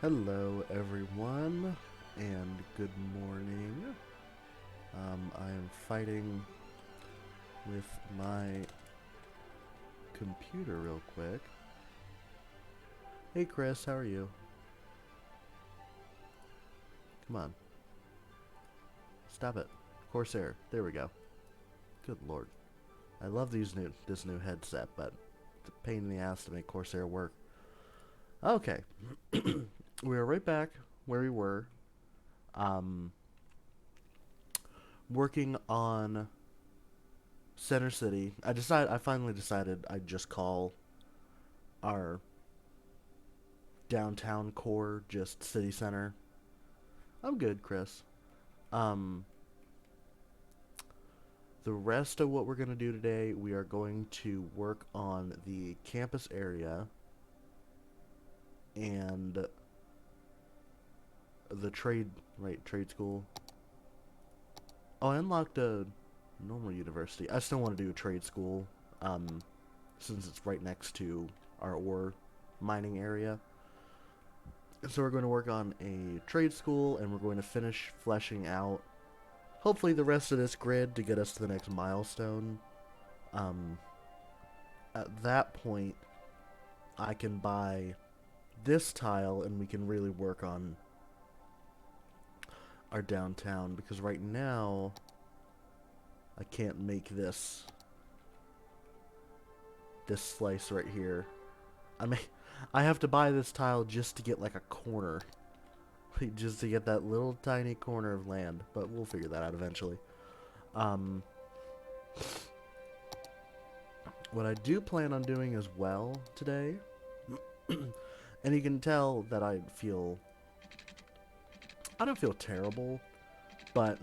Hello, everyone, and good morning. I am fighting with my computer real quick. Hey, Chris, how are you? Come on, stop it. Corsair, there we go. Good lord. I love this new headset, but it's a pain in the ass to make Corsair work. Okay, we are right back where we were. Um, Working on Center City. I finally decided I'd just call our downtown core just city center. I'm good, Chris. Um, the rest of what we're going to do today, we are going to work on the campus area and the trade school. Oh, I unlocked a normal university. I still want to do a trade school, um, since it's right next to our ore mining area. So we're going to work on a trade school, and we're going to finish fleshing out, hopefully, the rest of this grid to get us to the next milestone. Um, at that point, I can buy this tile, and we can really work on our downtown, because right now, I can't make this slice right here. I may, I have to buy this tile just to get like a corner, just to get that little tiny corner of land. But we'll figure that out eventually. Um, what I do plan on doing as well today, and you can tell that I don't feel terrible, but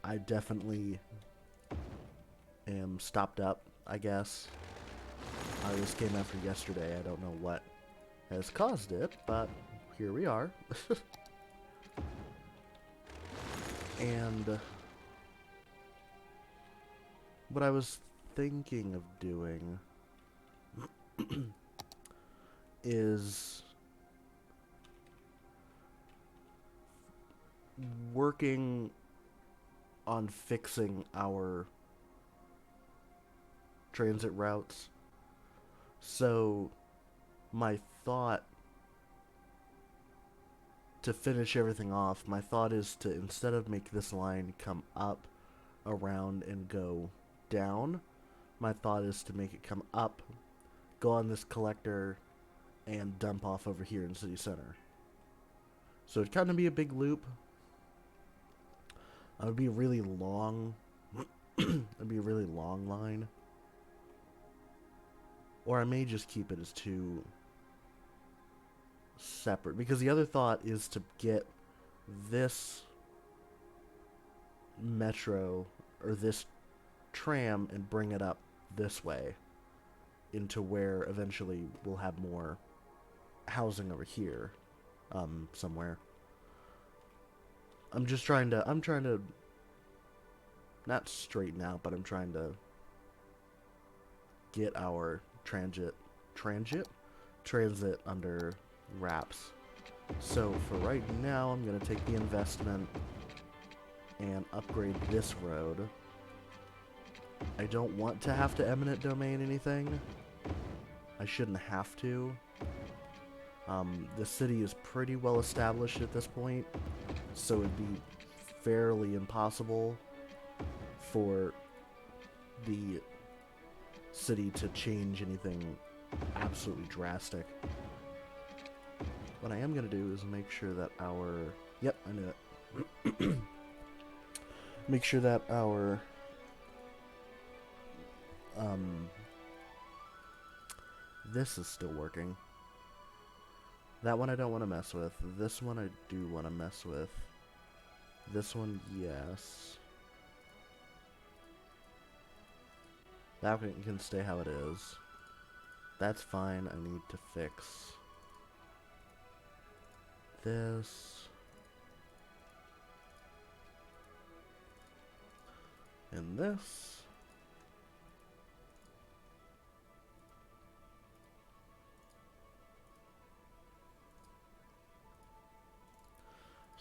I definitely am stopped up, I guess. This came after yesterday. I don't know what has caused it, but here we are. And what I was thinking of doing is working on fixing our transit routes. So, my thought to finish everything off, my thought is to, instead of make this line come up, around, and go down, my thought is to make it come up, go on this collector, and dump off over here in City Center. So it'd kind of be a big loop. It would be a really long. It'd be a really long line. Or I may just keep it as two separate. Because the other thought is to get this metro or this tram and bring it up this way into where eventually we'll have more housing over here, somewhere. I'm trying to not straighten out, but I'm trying to get our transit under wraps. So for right now, I'm gonna take the investment and upgrade this road. I don't want to have to eminent domain anything. I shouldn't have to. The city is pretty well established at this point, so it'd be fairly impossible for the city to change anything absolutely drastic. What I am going to do is make sure that our... Yep, I knew it. Make sure that our... This is still working. That one I don't want to mess with. This one I do want to mess with. This one, yes. That one can stay how it is. That's fine. I need to fix this. And this.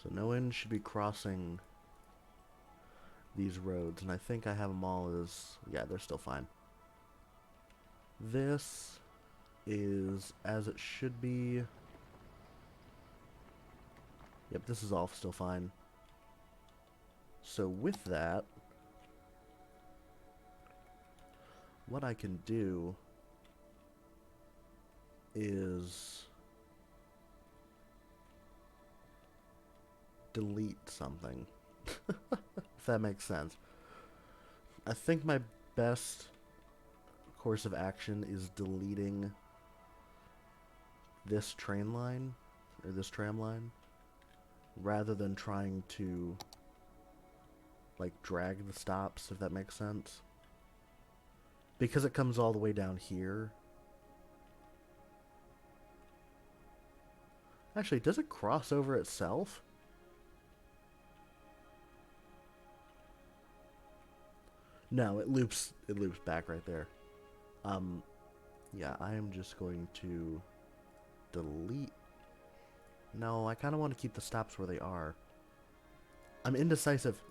So no one should be crossing these roads, and I think I have them all as... yeah, they're still fine. This is as it should be. Yep, this is all still fine. So with that, what I can do is delete something. If that makes sense. I think my best course of action is deleting this train line, or this tram line, rather than trying to, like, drag the stops, if that makes sense. Because it comes all the way down here. Actually, does it cross over itself? No, it loops back right there. Yeah, I am just going to delete. No, I kind of want to keep the stops where they are. I'm indecisive.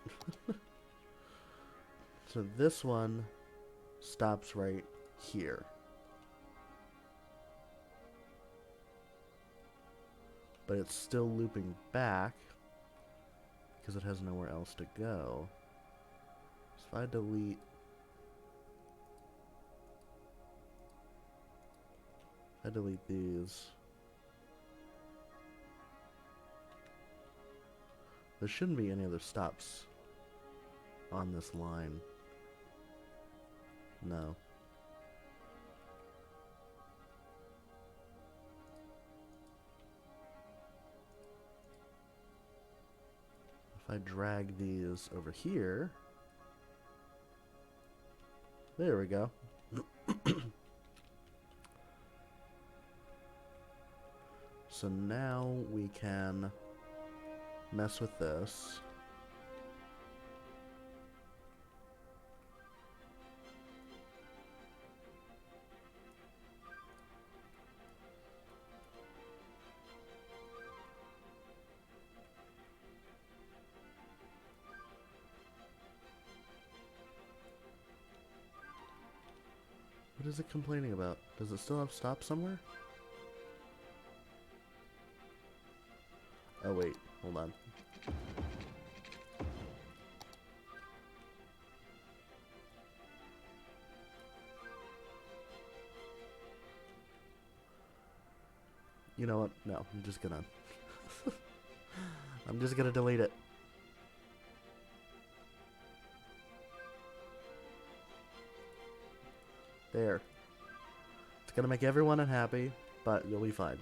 So this one stops right here. But it's still looping back because it has nowhere else to go. So if I delete... these... there shouldn't be any other stops on this line. No. If I drag these over here... there we go. So now we can mess with this. What is it complaining about? Does it still have stop somewhere? Oh wait, hold on. You know what? No, I'm just gonna... I'm just gonna delete it. There. It's gonna make everyone unhappy, but you'll be fine.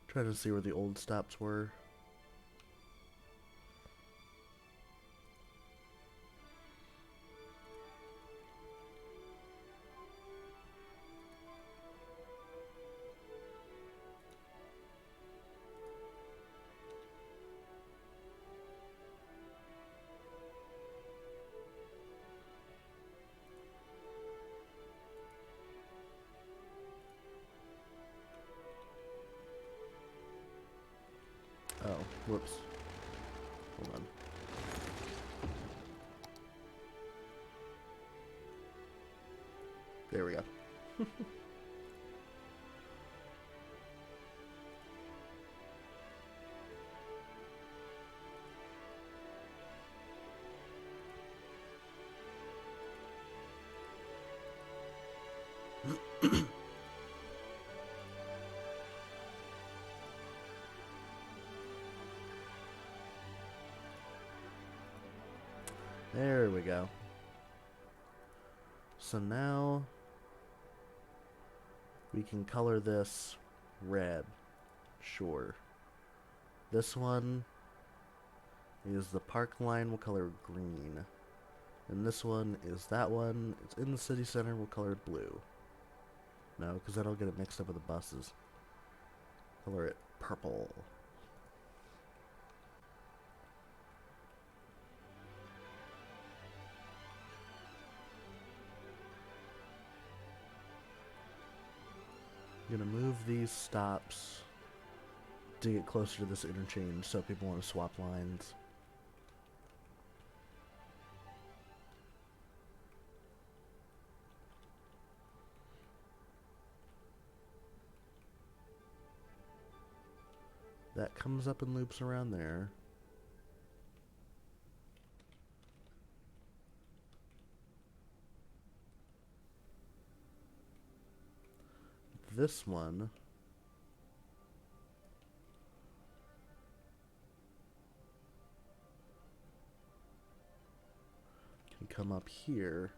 Try to see where the old stops were. Oh, whoops. Hold on. There we go. There we go. So now we can color this red. Sure. This one is the park line, we'll color green. And this one is that one. It's in the city center, we'll color it blue. No, because then I'll get it mixed up with the buses. color it purple. I'm gonna move these stops to get closer to this interchange so people want to swap lines. That comes up and loops around there. This one can come up here.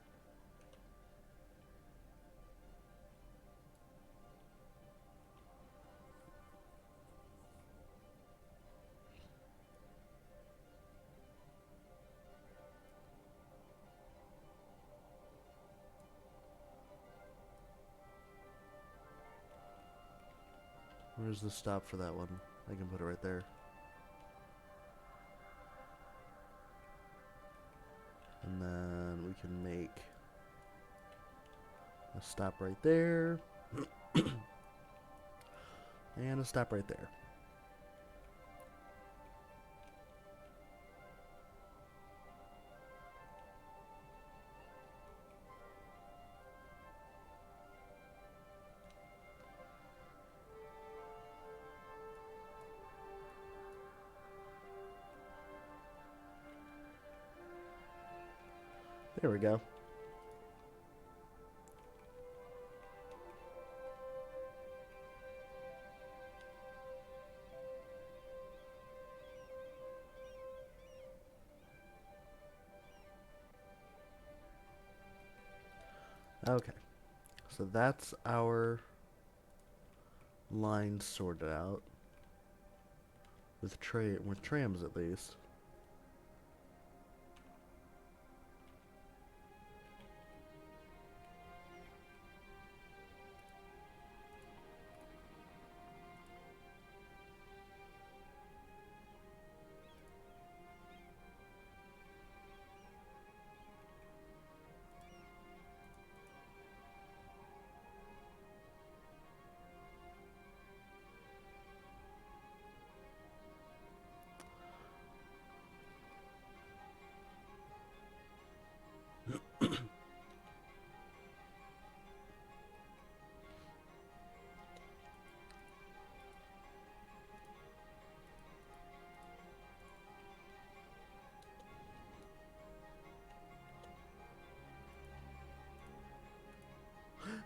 Where's the stop for that one? I can put it right there. And then we can make a stop right there. And a stop right there. There we go. Okay, so that's our line sorted out with trams at least.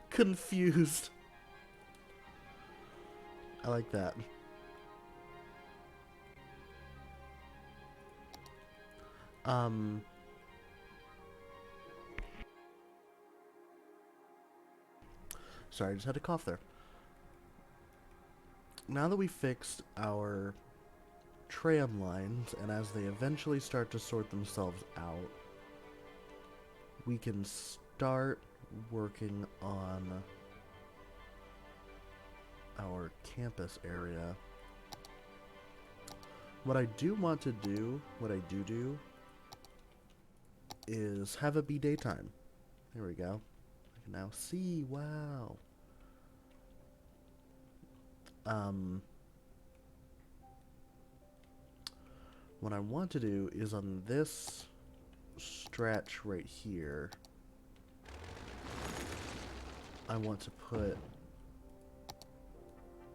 Confused. I like that. Sorry, I just had to cough there. Now that we fixed our tram lines, and as they eventually start to sort themselves out, we can start working on our campus area. What I do want to do, what I do, is have it be daytime. There we go. I can now see, wow. What I want to do is on this stretch right here, I want to put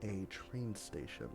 a train station.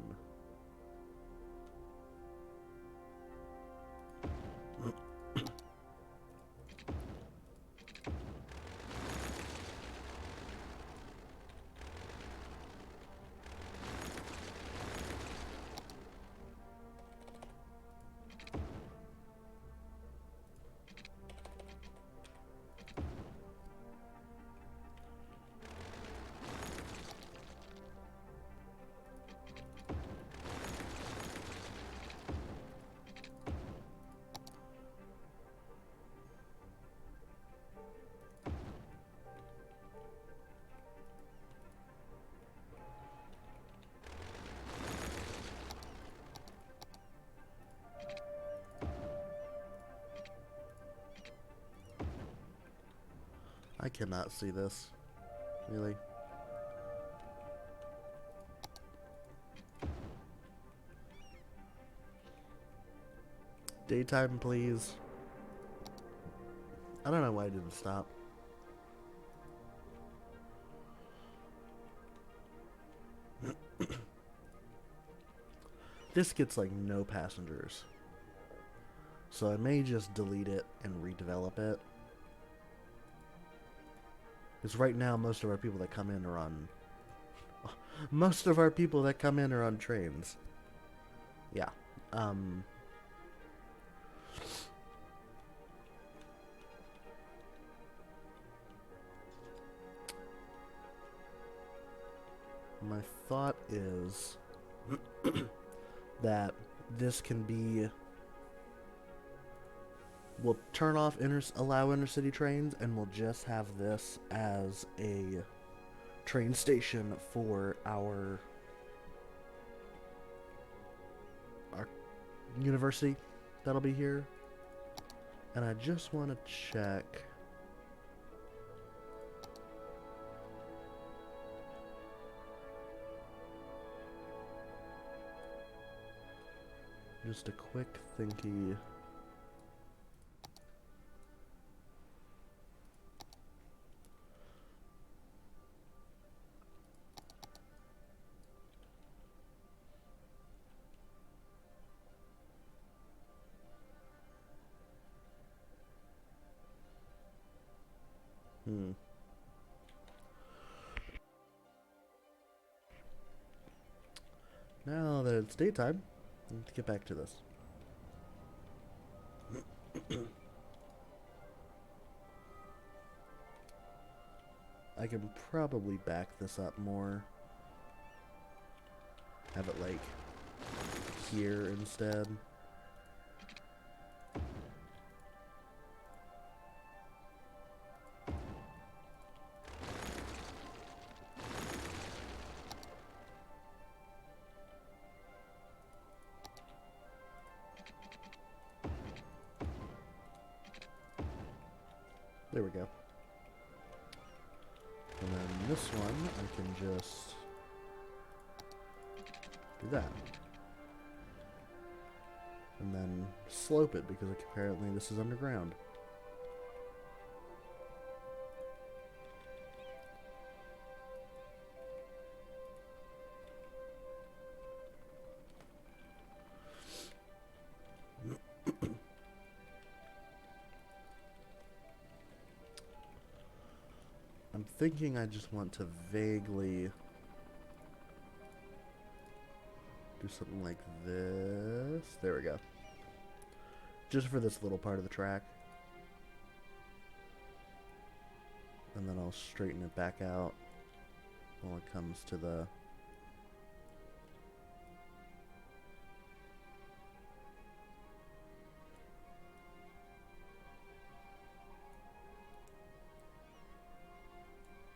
I cannot see this. Really? Daytime, please. I don't know why I didn't stop. This gets like no passengers. So I may just delete it and redevelop it. Because right now most of our people that come in are on... Most of our people that come in are on trains. Yeah. My thought is that this can be... We'll turn off allow intercity trains, and we'll just have this as a train station for our university that'll be here. And I just want to check. Just a quick thinky. Now that it's daytime, let's get back to this. I can probably back this up more. Have it like here instead. There we go. And then this one, I can just do that. And then slope it, because apparently this is underground. I'm thinking I just want to vaguely do something like this. There we go. Just for this little part of the track. And then I'll straighten it back out when it comes to the...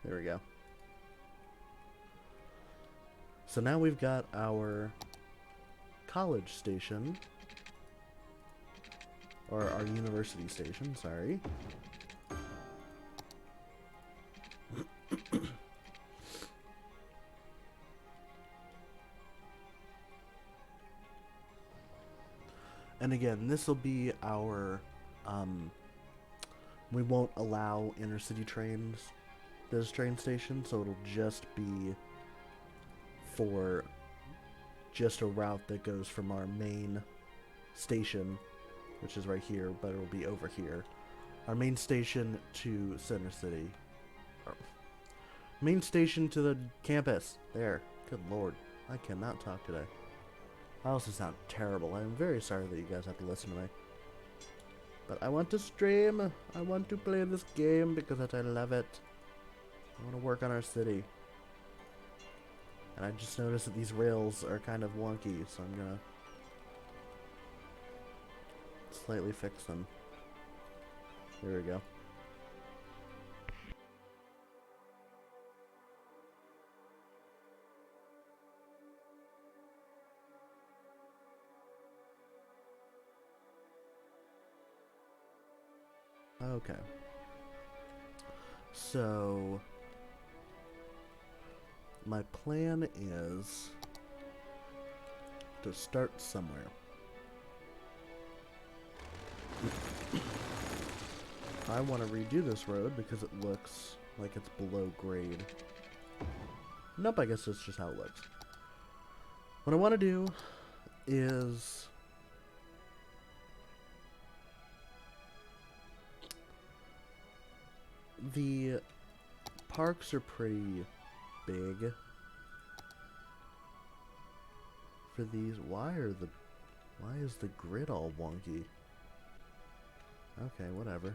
There we go. So now we've got our college station, or our university station, sorry. And again, this will be our, we won't allow intercity trains, this train station, so it'll just be for just a route that goes from our main station, which is right here, but it'll be over here. Our main station to Center City. Or, main station to the campus. There. Good lord. I cannot talk today. I also sound terrible. I'm very sorry that you guys have to listen to me. But I want to stream. I want to play this game because I love it. I want to work on our city. And I just noticed that these rails are kind of wonky, so I'm gonna slightly fix them. There we go. Okay. So my plan is to start somewhere. I want to redo this road because it looks like it's below grade. Nope, I guess that's just how it looks. What I want to do is the parks are pretty big for these. Why is the grid all wonky? Okay, whatever.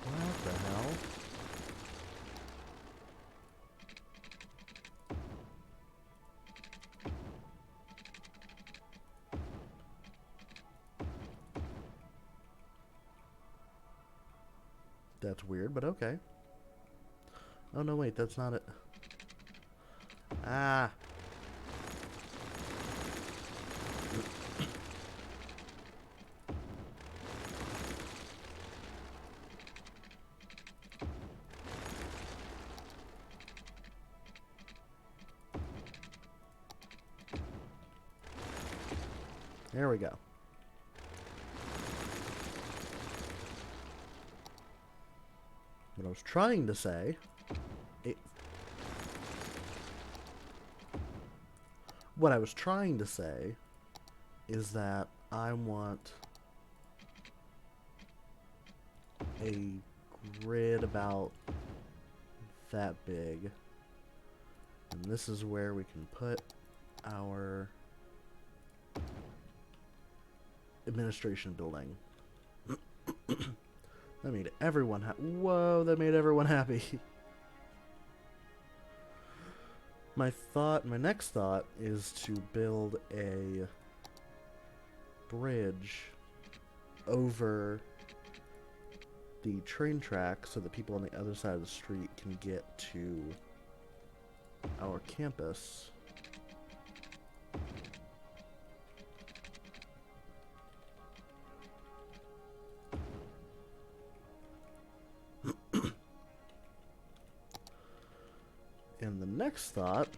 What the hell? That's weird, but okay. Oh no, wait, that's not it. Ah! There we go. What I was trying to say... What I was trying to say is that I want a grid about that big. And this is where we can put our administration building. That made everyone whoa, that made everyone happy. My next thought is to build a bridge over the train track so that people on the other side of the street can get to our campus. And the next thought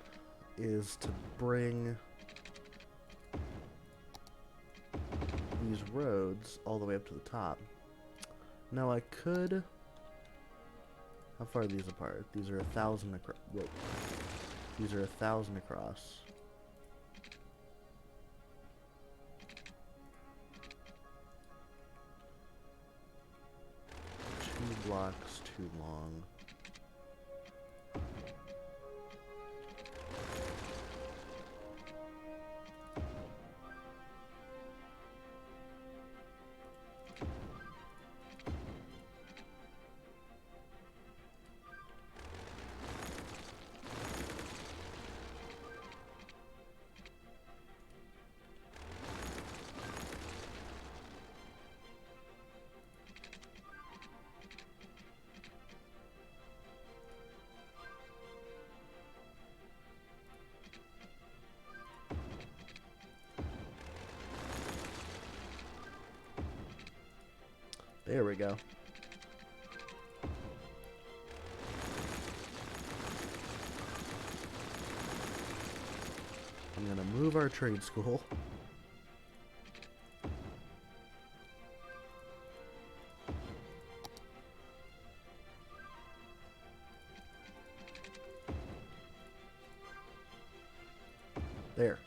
is to bring these roads all the way up to the top. Now I could... How far are these apart? These are 1,000 across. Whoa. These are 1,000 across. Two blocks too long. There we go. I'm gonna move our trade school. There.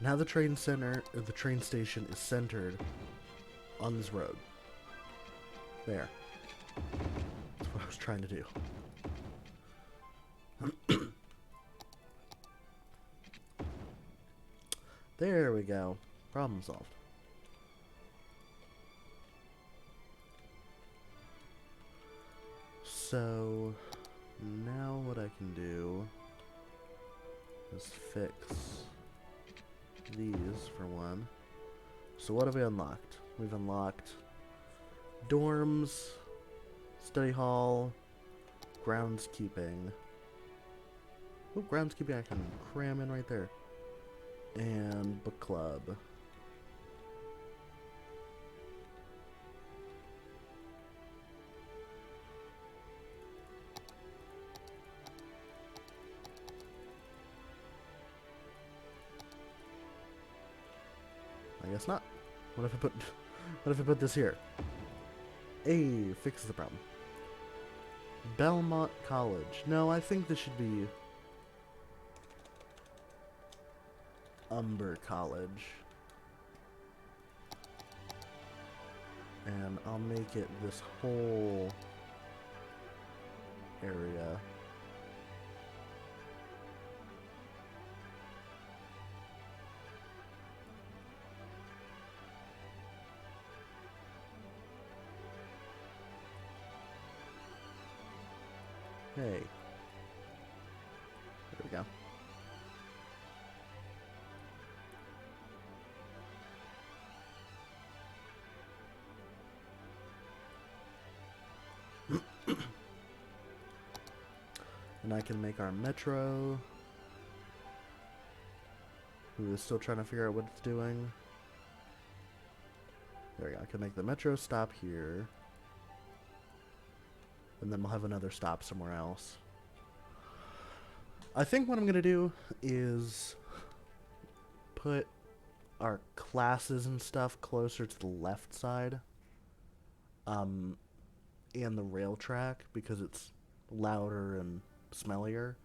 Now the train center, or the train station, is centered on this road. There. That's what I was trying to do. There we go. Problem solved. So, now what I can do is fix these for one. So what have we unlocked? We've unlocked dorms, study hall, groundskeeping. Oh, groundskeeping I can cram in right there. And book club. guess not. What if I put what if I put this here? A fixes the problem. Belmont College. No, I think this should be Umber College. And I'll make it this whole area. Hey. There we go. And I can make our metro, who is still trying to figure out what it's doing. There we go. I can make the metro stop here. And then we'll have another stop somewhere else. I think what I'm going to do is put our classes and stuff closer to the left side. And the rail track, because it's louder and smellier.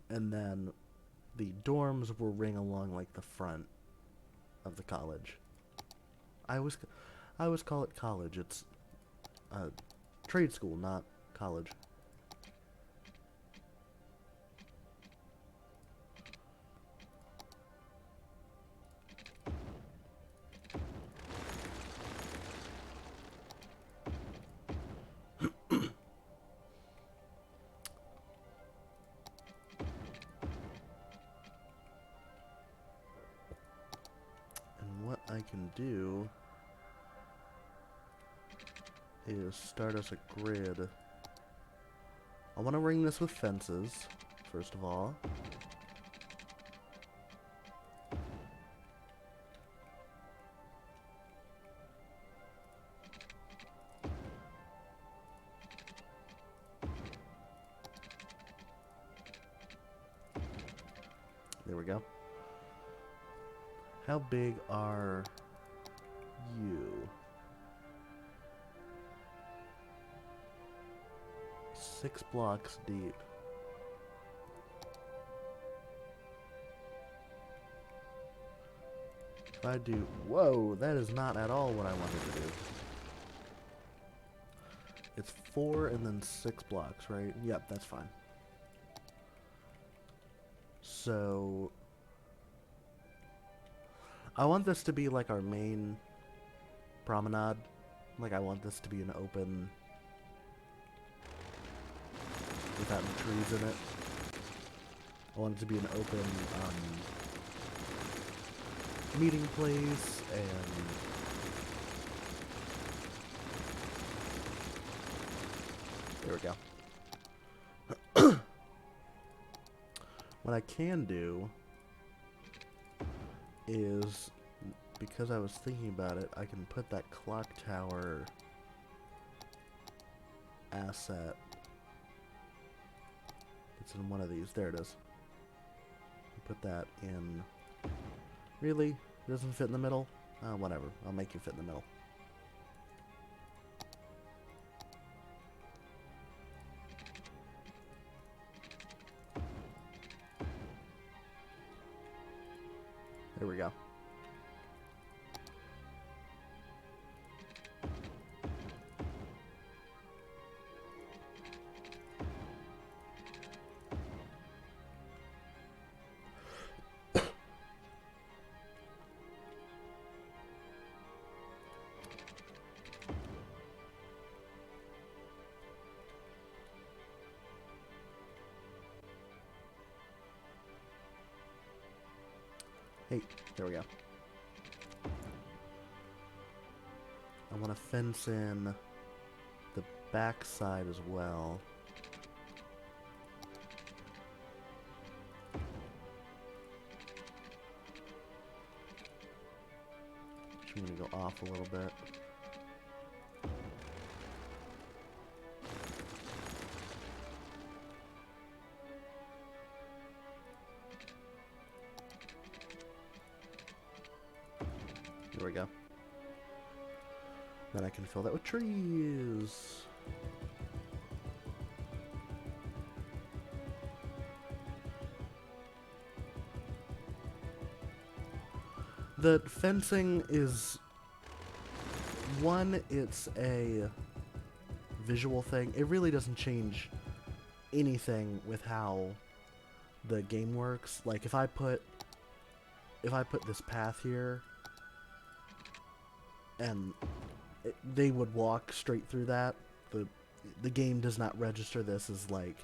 And then the dorms will ring along like the front of the college. I always call it college. It's a trade school, not college. And what I can do is start us a grid. I want to ring this with fences, first of all. There we go. How big are you? 6 blocks deep. If I do... Whoa, that is not at all what I wanted to do. It's 4 and then 6 blocks, right? Yep, that's fine. So... I want this to be like our main promenade. Like, I want this to be an open... without any trees in it. I want it to be an open meeting place, and there we go. What I can do is, because I was thinking about it, I can put that clock tower asset. It's in one of these. There it is. Put that in. Really? It doesn't fit in the middle? Whatever. I'll make you fit in the middle. There we go. Hey, there we go. I want to fence in the back side as well. I'm going to go off a little bit. There we go. Then I can fill that with trees. The fencing is, one, it's a visual thing. It really doesn't change anything with how the game works. Like if I put this path here and they would walk straight through that, the game does not register this as like,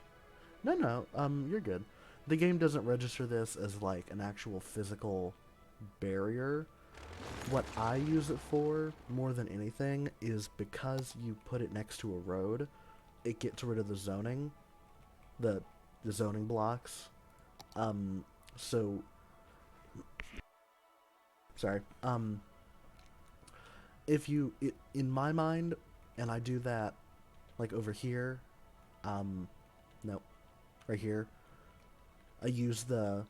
no, you're good. The game doesn't register this as like an actual physical barrier. What I use it for more than anything is because you put it next to a road, it gets rid of the zoning, the zoning blocks. So sorry. If you in my mind, and I do that like over here, no, right here, I use the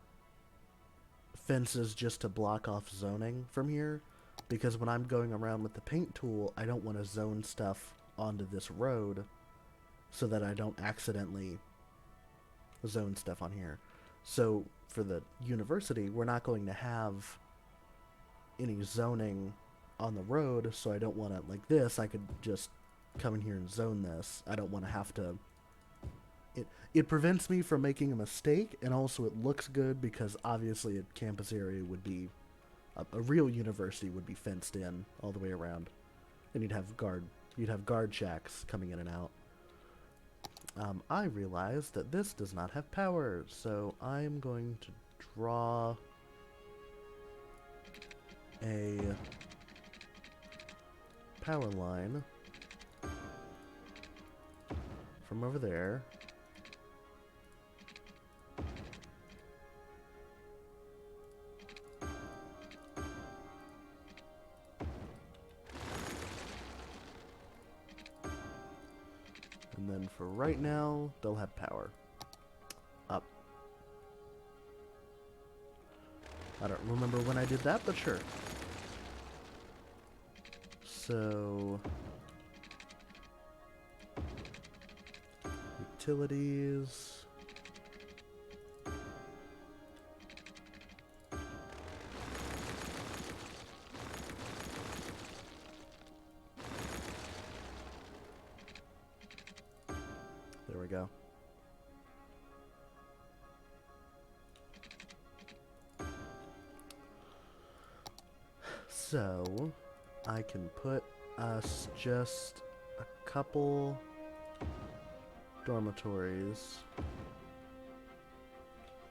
fences just to block off zoning from here, because when I'm going around with the paint tool, I don't want to zone stuff onto this road so that I don't accidentally zone stuff on here. So for the university, we're not going to have any zoning on the road, so I don't want to, like this, I could just come in here and zone this. I don't want to have to. It prevents me from making a mistake, and also it looks good because obviously a campus area would be, a real university would be fenced in all the way around, and you'd have guard shacks coming in and out. I realized that this does not have power, so I'm going to draw a power line from over there. And then for right now, they'll have power. Up. I don't remember when I did that, but sure. So, utilities. There we go. So, I can put us just a couple dormitories.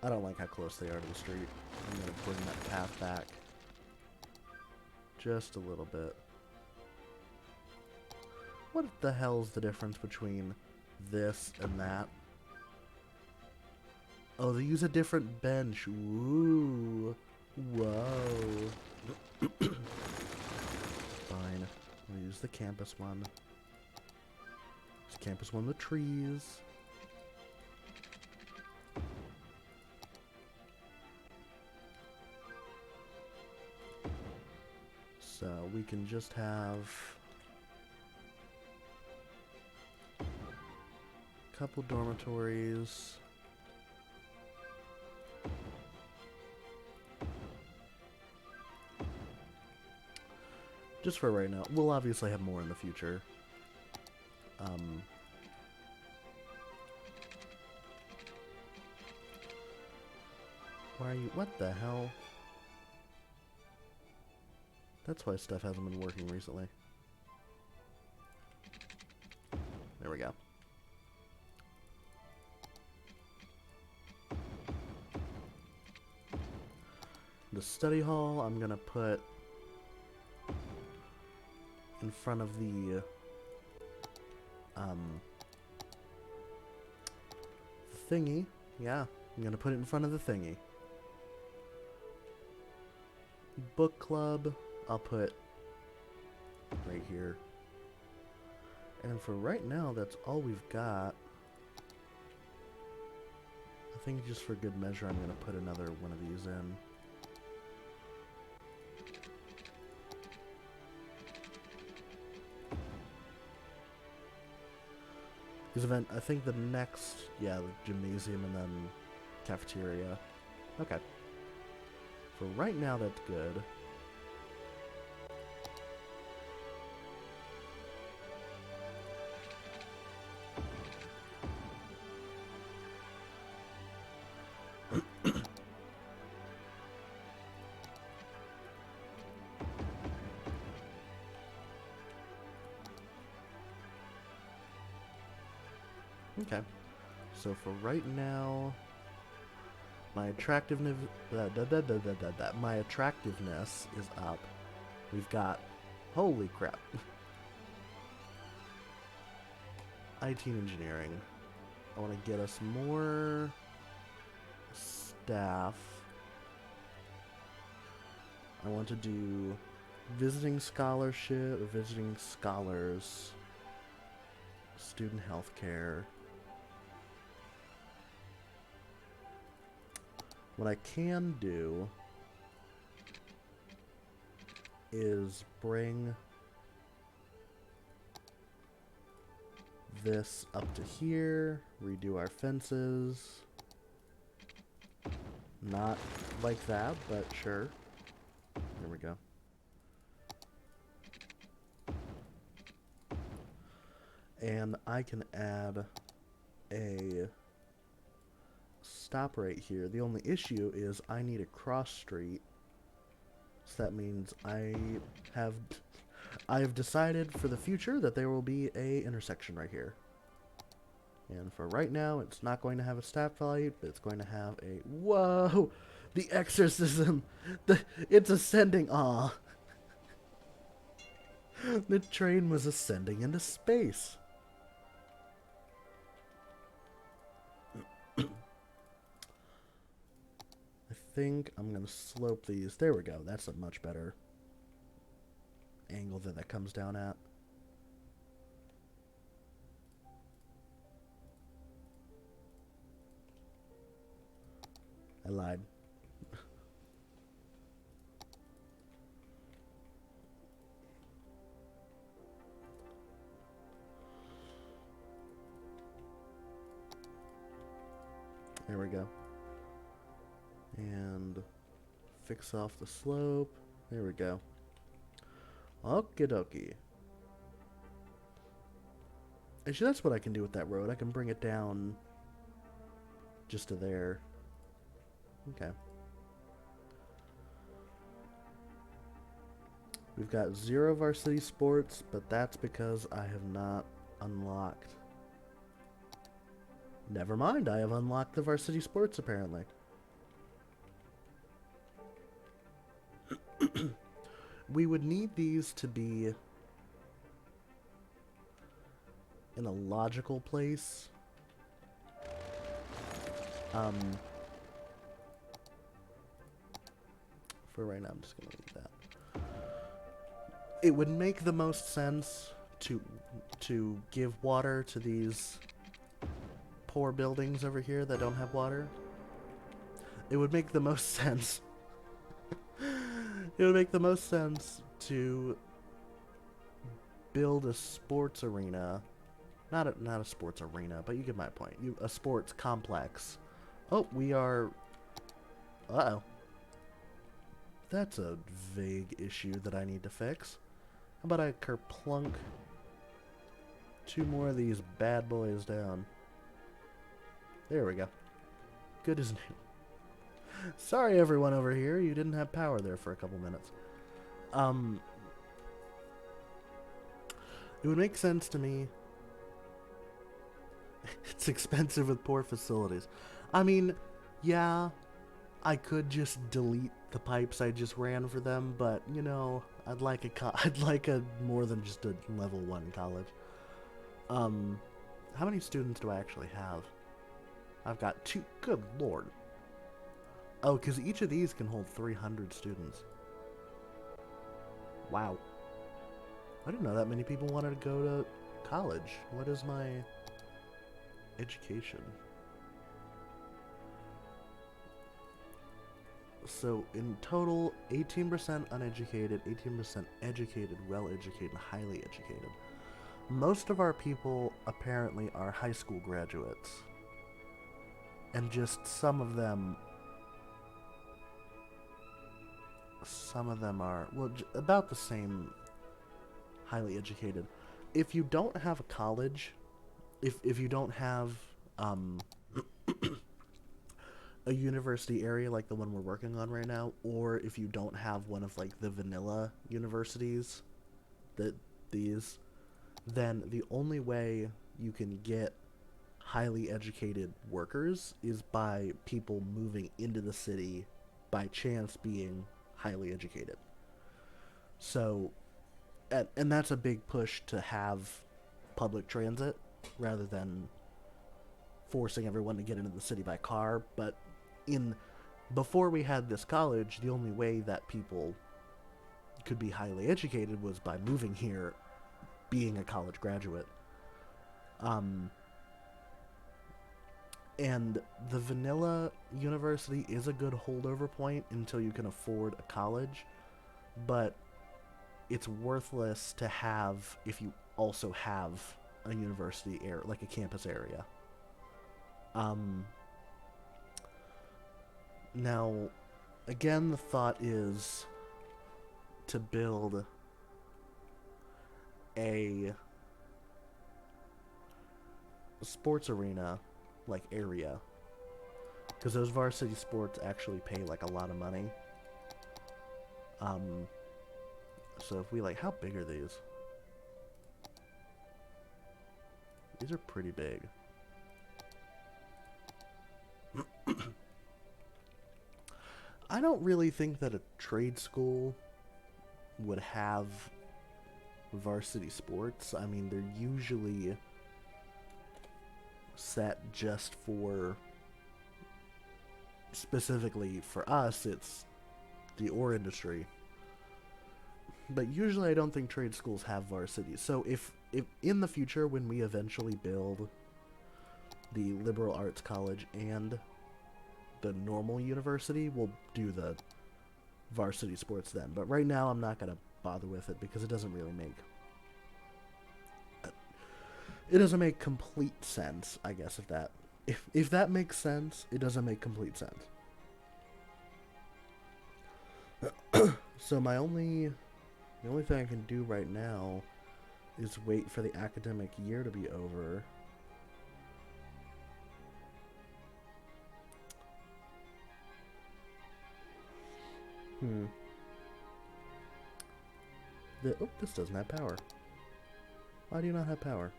I don't like how close they are to the street. I'm going to bring that path back just a little bit. What the hell's the difference between this and that? Oh, they use a different bench. Ooh. Whoa. Fine. We'll use the campus one. It's campus one with trees. So we can just have a couple dormitories. Just for right now. We'll obviously have more in the future. Why are you... What the hell? That's why stuff hasn't been working recently. There we go. The study hall, I'm gonna put in front of the thingy. Yeah, I'm gonna put it in front of the thingy. Book club, I'll put right here. And for right now, that's all we've got. I think just for good measure, I'm gonna put another one of these in. Because I think the next, yeah, the gymnasium and then cafeteria. Okay. For right now, that's good. Okay. So for right now, my attractiveness, my attractiveness is up. We've got, holy crap, IT and engineering. I want to get us more staff. I want to do visiting scholarship, visiting scholars, student healthcare. What I can do is bring this up to here, redo our fences. Not like that, but sure. There we go. And I can add a stop right here. The only issue is I need a cross street. So that means I have decided for the future that there will be a intersection right here. And for right now, it's not going to have a stoplight, but it's going to have a... Whoa! The exorcism! It's ascending! Aw! The train was ascending into space. I think I'm going to slope these. There we go. That's a much better angle that comes down at. I lied. There we go. And fix off the slope. There we go. Okie dokie. Actually, that's what I can do with that road. I can bring it down just to there. Okay. We've got 0 varsity sports, but that's because I have not unlocked. Never mind, I have unlocked the varsity sports apparently. We would need these to be in a logical place. For right now, I'm just gonna leave that. It would make the most sense to give water to these poor buildings over here that don't have water. It would make the most sense. It would make the most sense to build a sports arena. Not a sports arena, but you get my point. A sports complex. Oh, we are... Uh-oh. That's a vague issue that I need to fix. How about I kerplunk 2 more of these bad boys down. There we go. Good as new. Sorry everyone over here, you didn't have power there for a couple minutes. It would make sense to me. It's expensive with poor facilities. I mean, yeah, I could just delete the pipes I just ran for them, but you know, I'd like a more than just a level 1 college. How many students do I actually have? I've got 2. Good lord. Oh, because each of these can hold 300 students. Wow. I didn't know that many people wanted to go to college. What is my education? So, in total, 18% uneducated, 18% educated, well-educated, and highly educated. most of our people apparently are high school graduates. And just some of them are, well, about the same highly educated. If you don't have a college, if you don't have um, a university area like the one we're working on right now, or if you don't have one of like the vanilla universities that these, then the only way you can get highly educated workers is by people moving into the city by chance being highly educated. So, and that's a big push to have public transit rather than forcing everyone to get into the city by car. But in before we had this college, the only way that people could be highly educated was by moving here, being a college graduate. Um, and the vanilla university is a good holdover point until you can afford a college, but it's worthless to have if you also have a university area, like a campus area. Um, Now, again, the thought is to build a sports arena, like, area. Because those varsity sports actually pay, like, a lot of money. Um, so if we, like, how big are these? These are pretty big. I don't really think that a trade school would have varsity sports. I mean, they're usually set just for, specifically for us, it's the ore industry. But usually I don't think trade schools have varsity. So if in the future when we eventually build the liberal arts college and the normal university, we'll do the varsity sports then. But right now I'm not going to bother with it because it doesn't really make complete sense, I guess, if that makes sense. It doesn't make complete sense. So the only thing I can do right now is wait for the academic year to be over. This doesn't have power. Why do you not have power?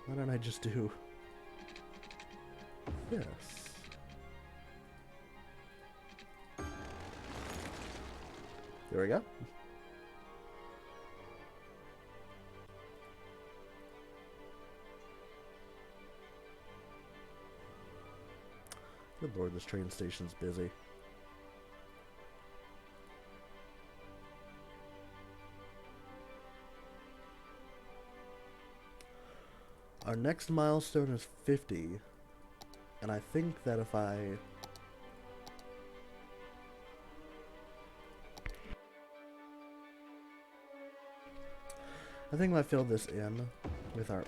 Why don't I just do this? There we go. Good lord, this train station's busy. Our next milestone is 50, and I think that if I fill this in with our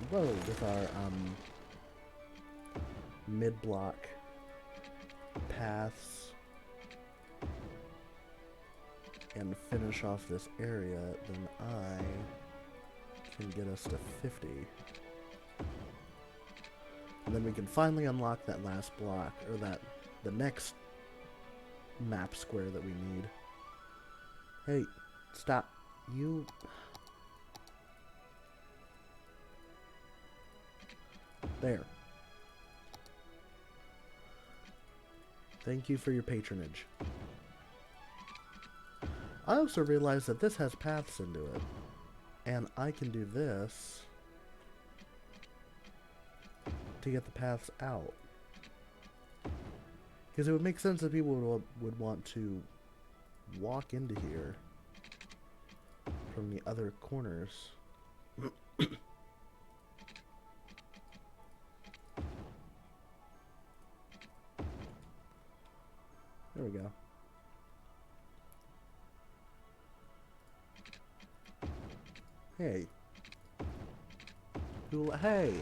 mid-block paths and finish off this area, then I can get us to 50. And then we can finally unlock that last block, or the next map square that we need. Hey, stop. You... There. Thank you for your patronage. I also realized that this has paths into it. And I can do this to get the paths out. Because it would make sense that people would want to walk into here from the other corners. There we go. Hey, Hey!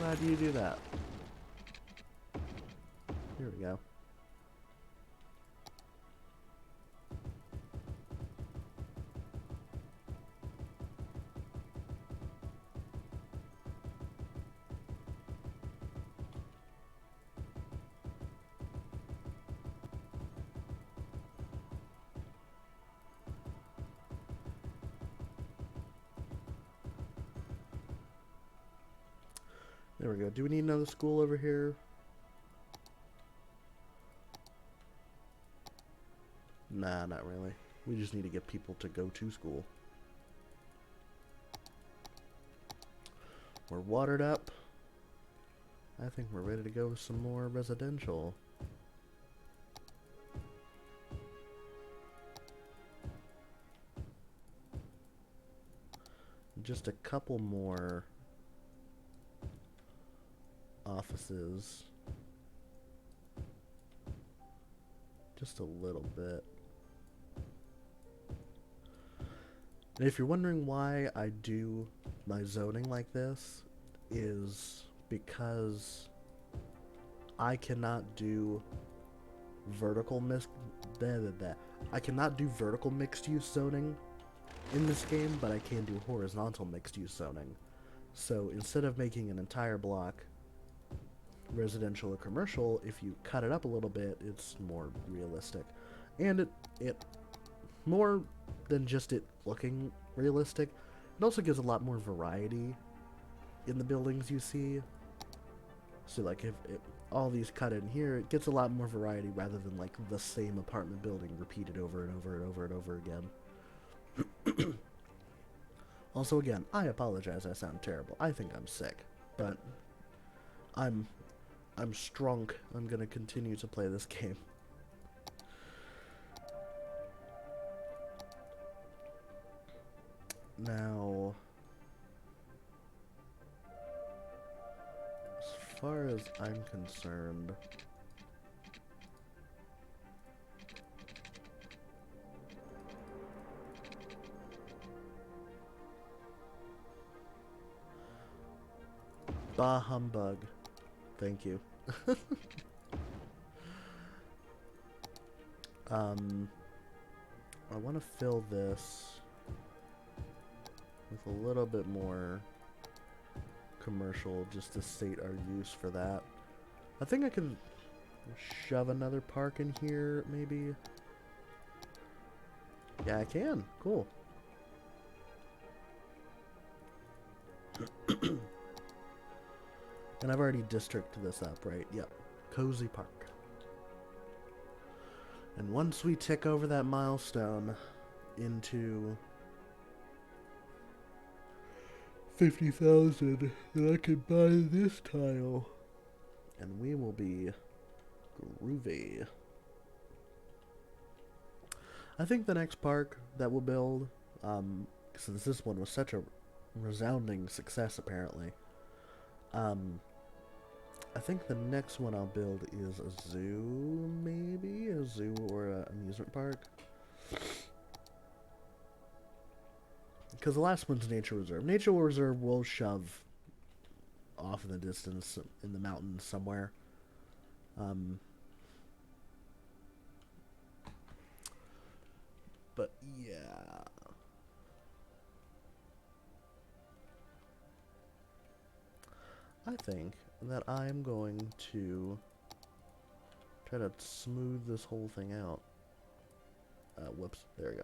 Why do you do that? Here we go. There we go. Do we need another school over here? Nah, not really. We just need to get people to go to school. We're watered up. I think we're ready to go with some more residential. Just a couple more offices. Just a little bit. And if you're wondering why I do my zoning like this, is because I cannot do vertical I cannot do vertical mixed use zoning in this game, but I can do horizontal mixed use zoning. So instead of making an entire block residential or commercial, if you cut it up a little bit, it's more realistic. And it more than just it looking realistic, it also gives a lot more variety in the buildings you see. So like if all these cut in here, it gets a lot more variety rather than like the same apartment building repeated over and over and over and over again. Also, again, I apologize, I sound terrible. I think I'm sick, but I'm strong. I'm gonna continue to play this game. Now, as far as I'm concerned, bah humbug. Thank you. I want to fill this with a little bit more commercial just to state our use for that. I think I can shove another park in here, maybe. Yeah, I can. Cool. And I've already districted this up, right? Yep. Cozy Park. And once we tick over that milestone into 50,000, then I can buy this tile. And we will be groovy. I think the next park that we'll build, since this one was such a resounding success apparently, I think the next one I'll build is a zoo, maybe? A zoo or an amusement park. Because the last one's Nature Reserve. Nature Reserve will shove off in the distance in the mountains somewhere. But yeah. I think that I'm going to try to smooth this whole thing out. Whoops, there we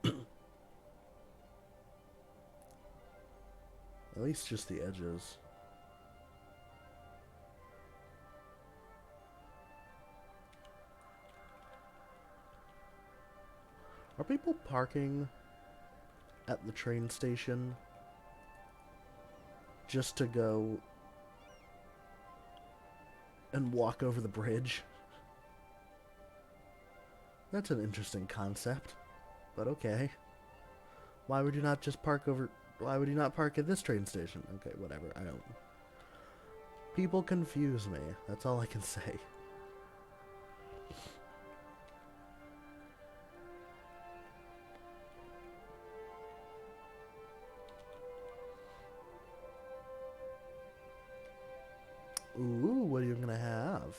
go. At least just the edges. Are people parking at the train station just to go and walk over the bridge? That's an interesting concept, but okay. Why would you not just park over... Why would you not park at this train station? Okay, whatever, I don't... People confuse me, that's all I can say. Ooh, what are you gonna have?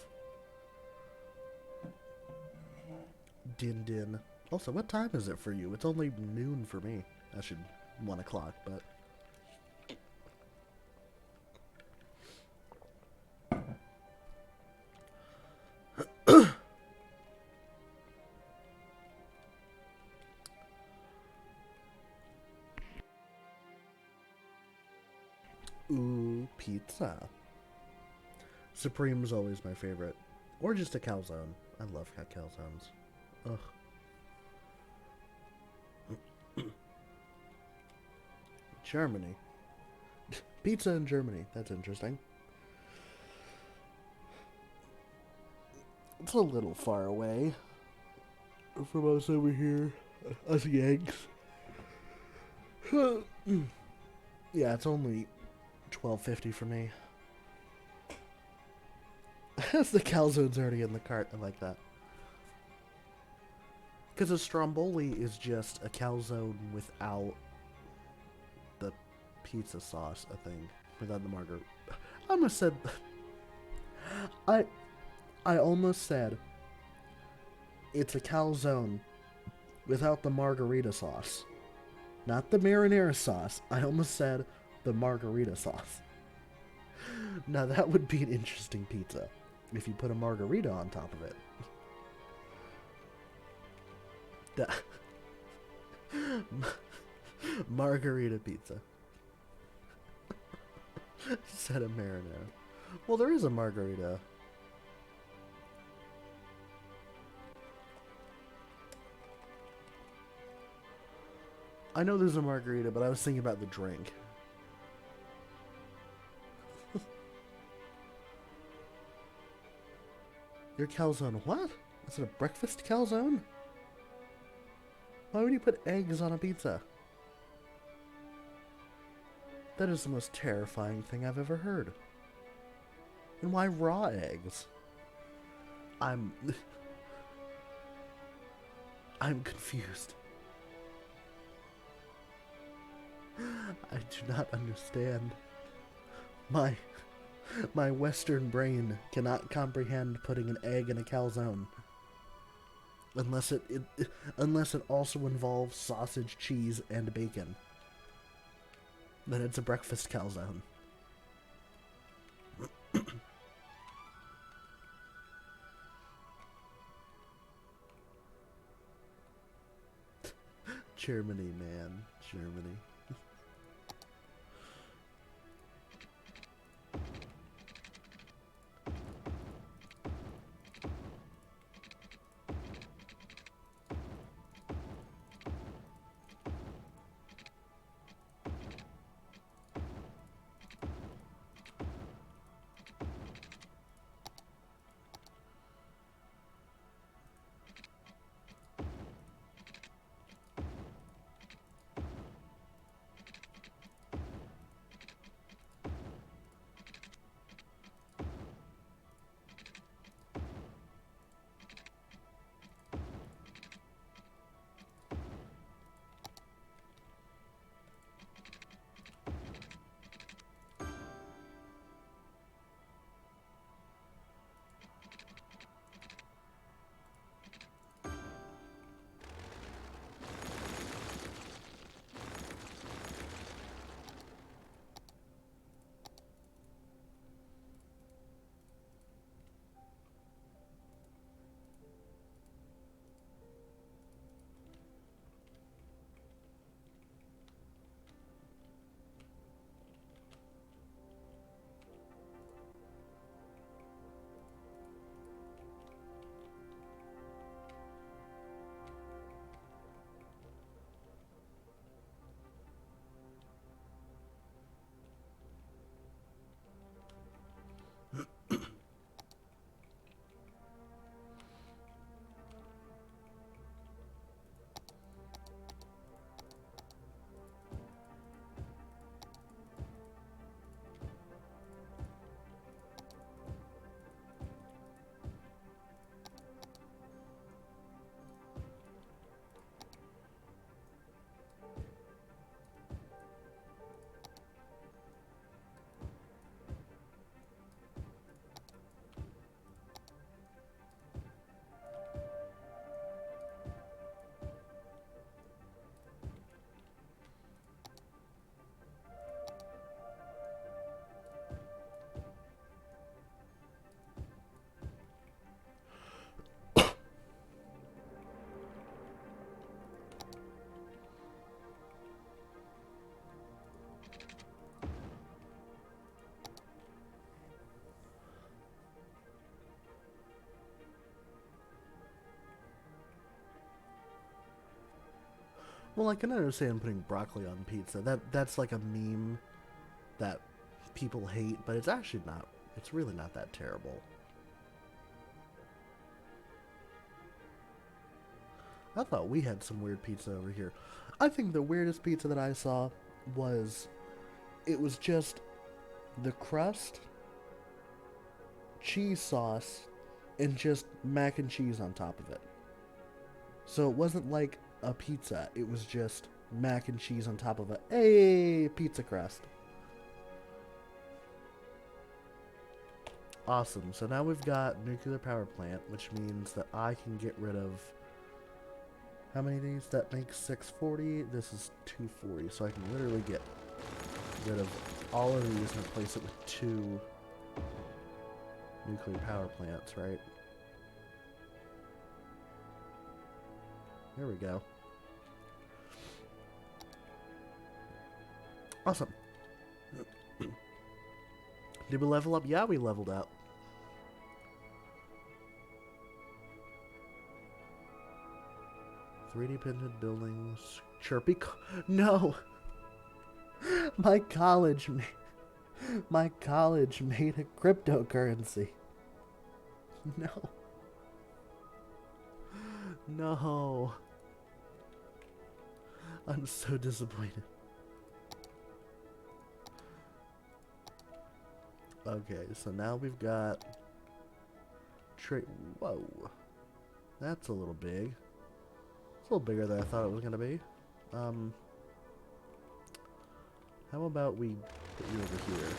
Din din. Also, what time is it for you? It's only noon for me. I should 1 o'clock, but... Ooh, pizza. Supreme's always my favorite. Or just a calzone. I love calzones. Ugh. Germany. Pizza in Germany. That's interesting. It's a little far away from us over here. Us Yanks. Yeah, it's only $12.50 for me. The calzone's already in the cart. I like that. Because a stromboli is just a calzone without the pizza sauce, I think. Without the margarita. I almost said... I almost said it's a calzone without the margarita sauce. Not the marinara sauce. I almost said the margarita sauce. Now that would be an interesting pizza if you put a margarita on top of it. Margarita pizza. Instead of marinara. Well, there is a margarita. I know there's a margarita, but I was thinking about the drink. Your calzone, what? Is it a breakfast calzone? Why would you put eggs on a pizza? That is the most terrifying thing I've ever heard. And why raw eggs? I'm confused. I do not understand. My Western brain cannot comprehend putting an egg in a calzone. Unless it also involves sausage, cheese, and bacon. Then it's a breakfast calzone. Germany, man. Germany. Well, I can understand putting broccoli on pizza. That's like a meme that people hate, but it's actually not. It's really not that terrible. I thought we had some weird pizza over here. I think the weirdest pizza that I saw was it was just the crust, cheese sauce, and just mac and cheese on top of it. So it wasn't like a pizza. It was just mac and cheese on top of a pizza crust. Awesome. So now we've got nuclear power plant, which means that I can get rid of how many of these? That makes 640. This is 240. So I can literally get rid of all of these and replace it with 2 nuclear power plants, right? There we go. Awesome. Did we level up? Yeah, we leveled up. "3D printed buildings. Chirpy. No! My college made a cryptocurrency. No. No. I'm so disappointed. Okay, so now we've got trade. Whoa. That's a little big. It's a little bigger than I thought it was going to be. How about we put you over here?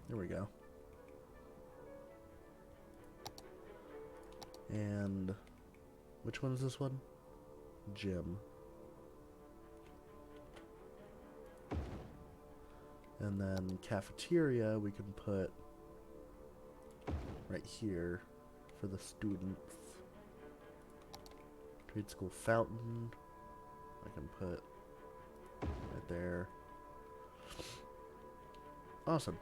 There we go. And which one is this one? Gym. And then cafeteria we can put right here for the students. Trade school fountain I can put right there. Awesome.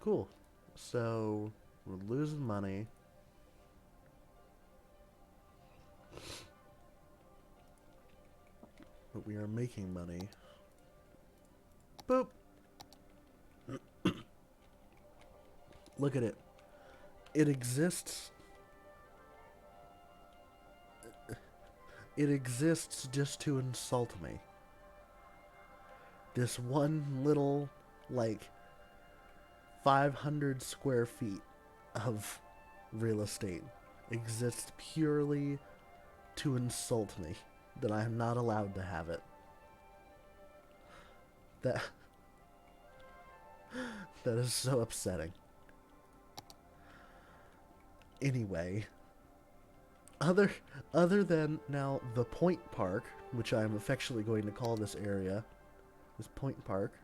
Cool. So we're losing money. But we are making money. Boop. Look at it. It exists. It exists just to insult me. This one little, like, 500 square feet of real estate exists purely to insult me, that I am not allowed to have it. That is so upsetting. Anyway, other than now the Point Park, which I'm affectionately going to call this area, this Point Park.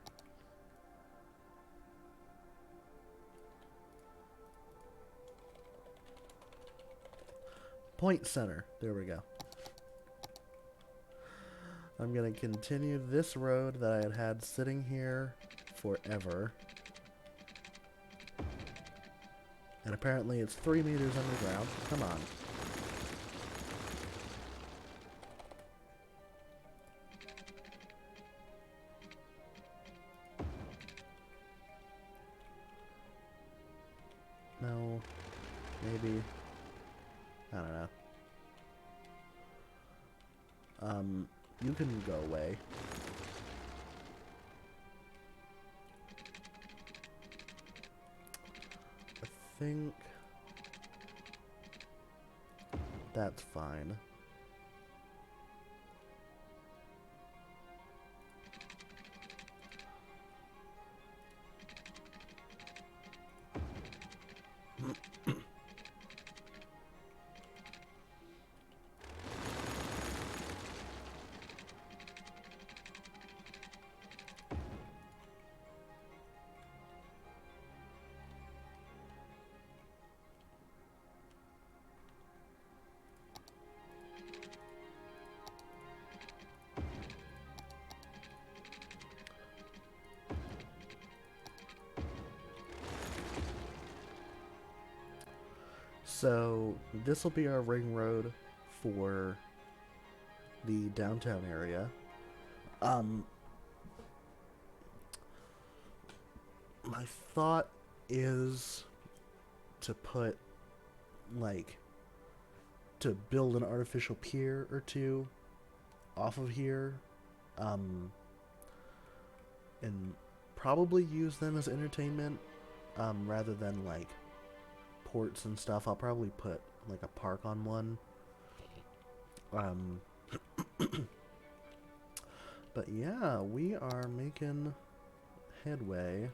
Point Center. There we go. I'm going to continue this road that I had sitting here forever. And apparently it's 3 meters underground. Come on. No. Maybe. I don't know. You can go away. I think that's fine. So this will be our ring road for the downtown area. My thought is to put, like, to build an artificial pier or two off of here, and probably use them as entertainment, rather than, like, ports and stuff. I'll probably put, like, a park on one. But yeah, we are making headway.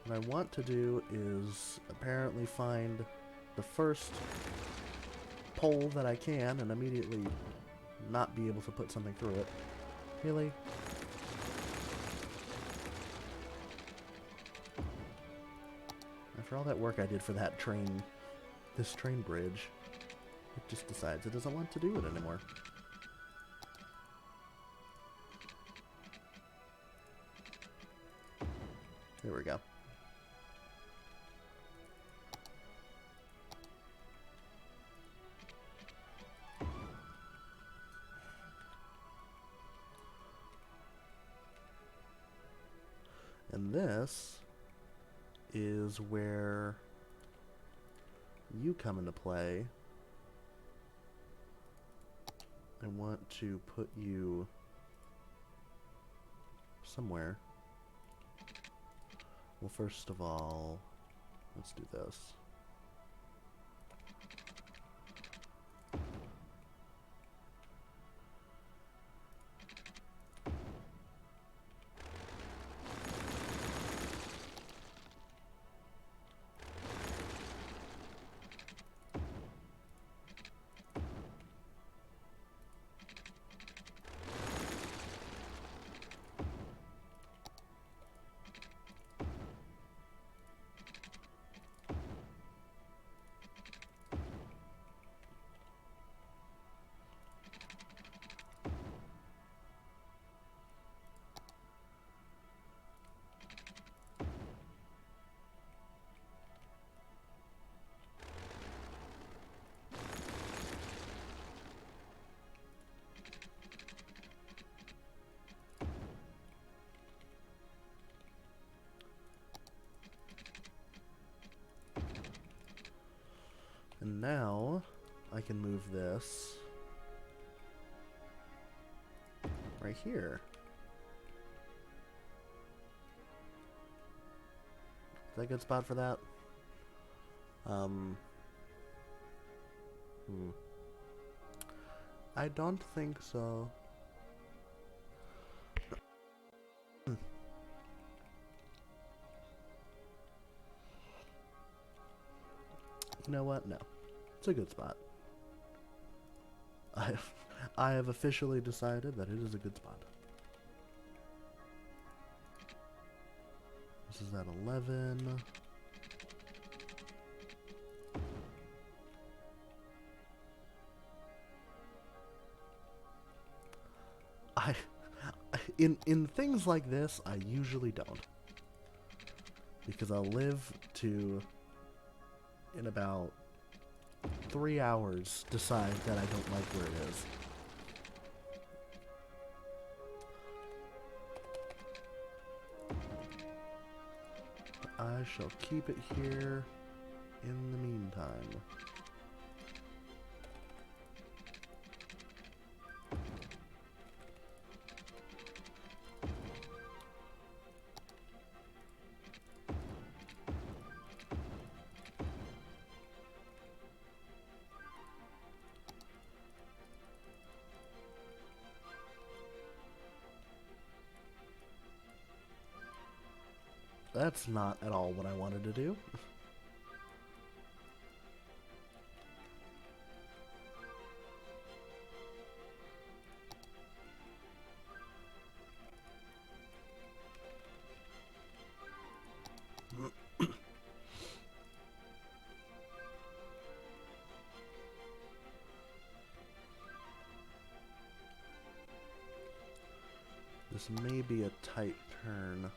What I want to do is apparently find the first pole that I can and immediately not be able to put something through it. Really? After all that work I did for that train, this train bridge, it just decides it doesn't want to do it anymore. There we go. And this is where you come into play. I want to put you somewhere. Well, first of all, let's do this. And now I can move this right here. Is that a good spot for that? I don't think so. You know what? No. It's a good spot. I have officially decided that it is a good spot. This is at 11. In things like this, I usually don't. Because I'll live to, in about 3 hours, decide that I don't like where it is. I shall keep it here in the meantime. That's not at all what I wanted to do. This may be a tight turn.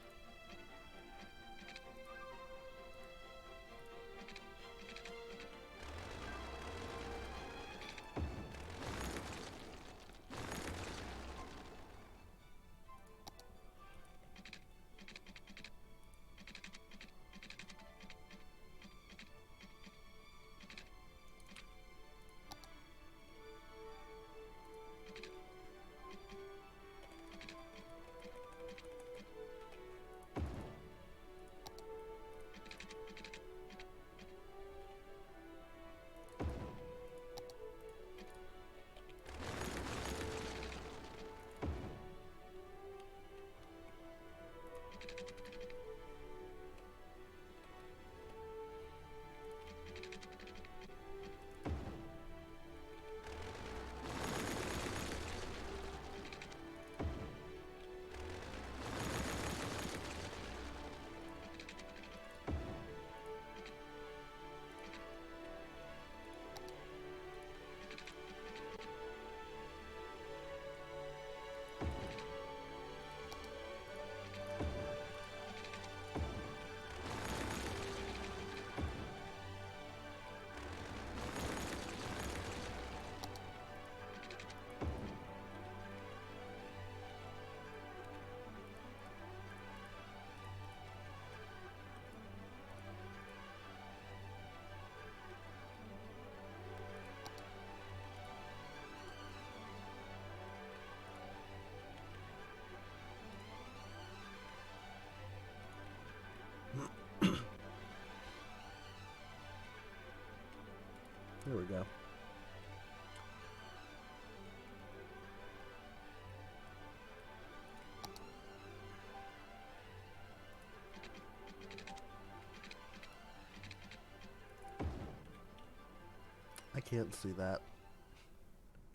can't see that.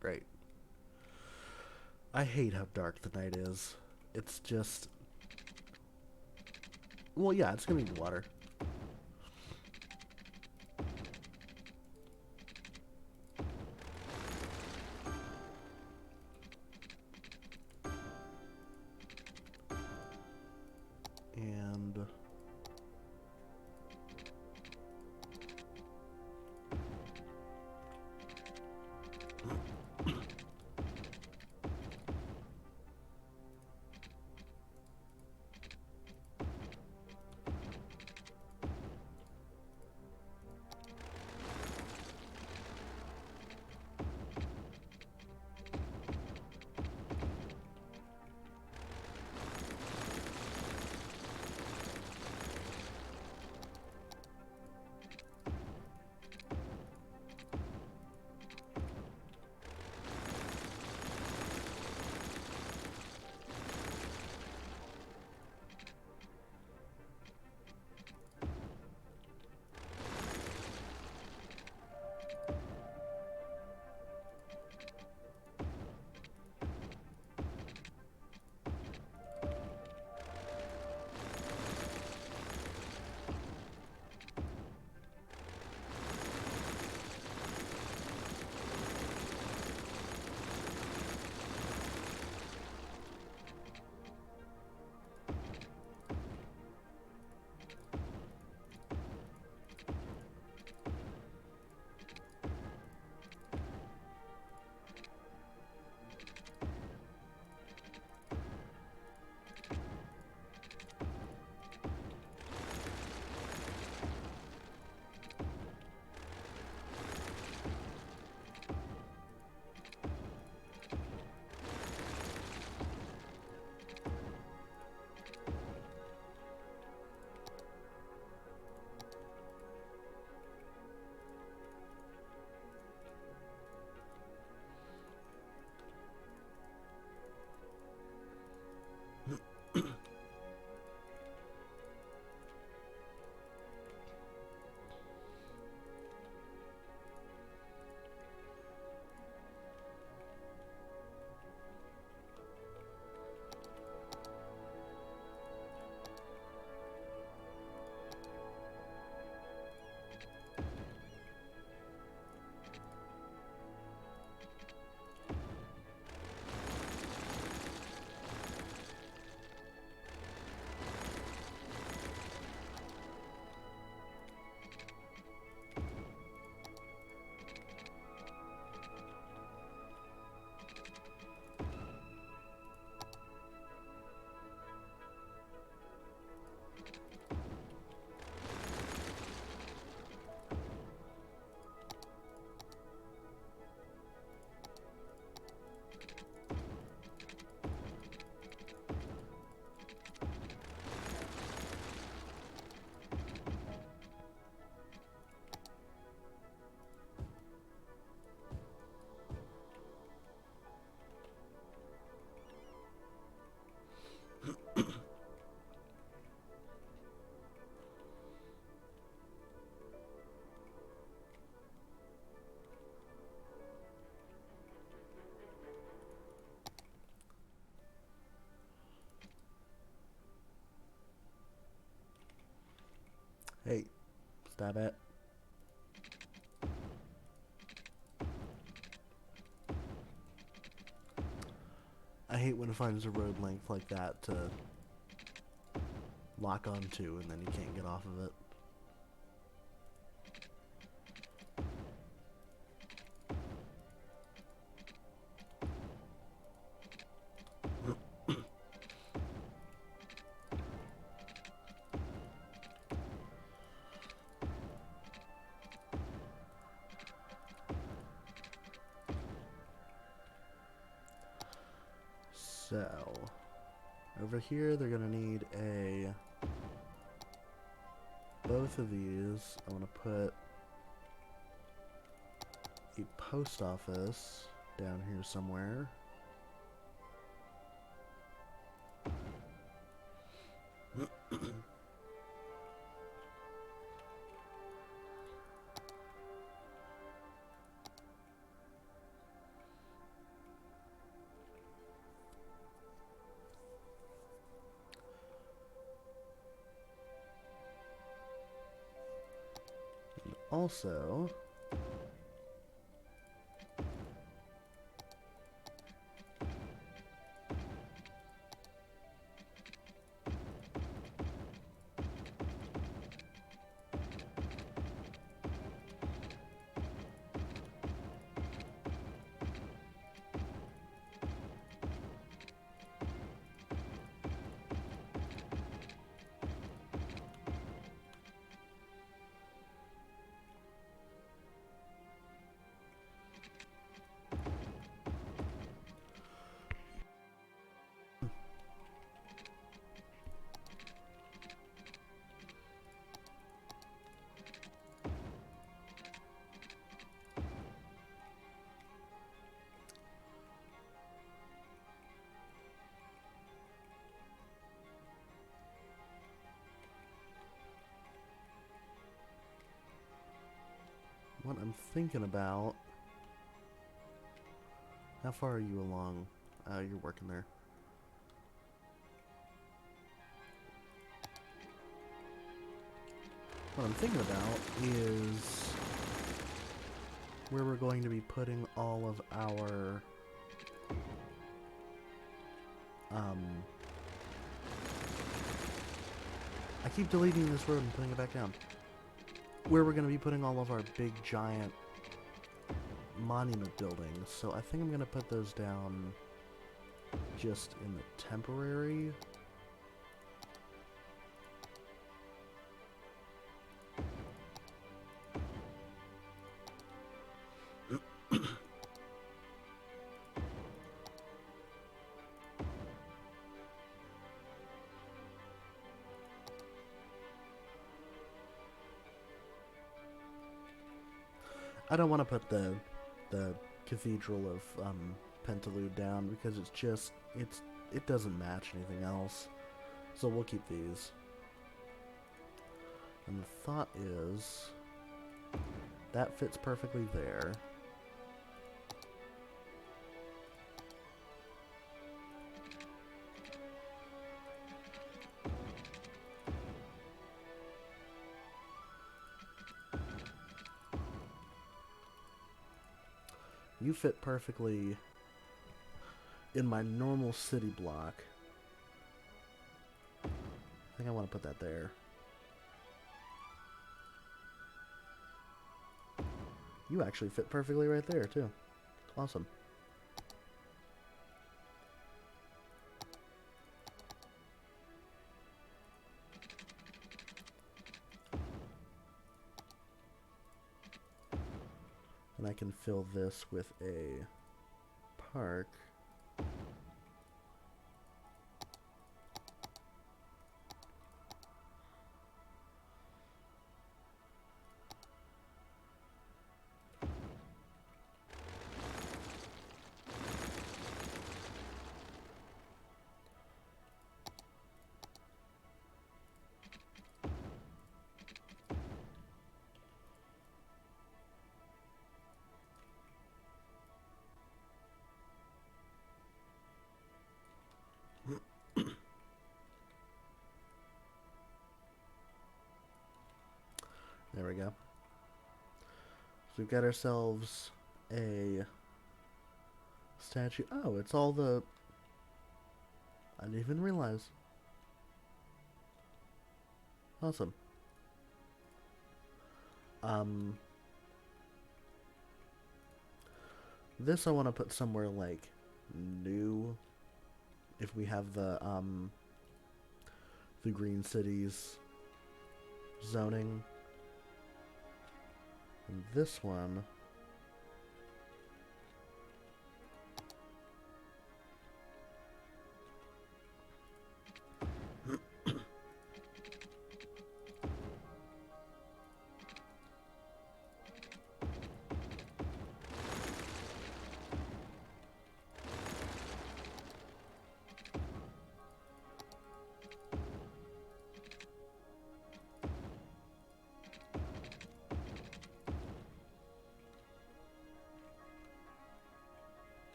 Great. I hate how dark the night is. It's just... Well, yeah, it's gonna need water. And... Hey, stop it. I hate when it finds a road length like that to lock onto and then you can't get off of it. So, over here they're gonna need both of these. I'm gonna put a post office down here somewhere. Also, what I'm thinking about... How far are you along? You're working there. What I'm thinking about is where we're going to be putting all of our I keep deleting this road and putting it back down. Where we're going to be putting all of our big giant monument buildings. So I think I'm going to put those down just in the temporary. I don't want to put the Cathedral of Pentalud down because it doesn't match anything else. So we'll keep these. And the thought is that fits perfectly there. You fit perfectly in my normal city block. I think I want to put that there. You actually fit perfectly right there, too. Awesome. And I can fill this with a park. There we go. So we've got ourselves a statue. Oh, it's all the... I didn't even realize. Awesome. This I want to put somewhere like new. If we have the green cities zoning. And this one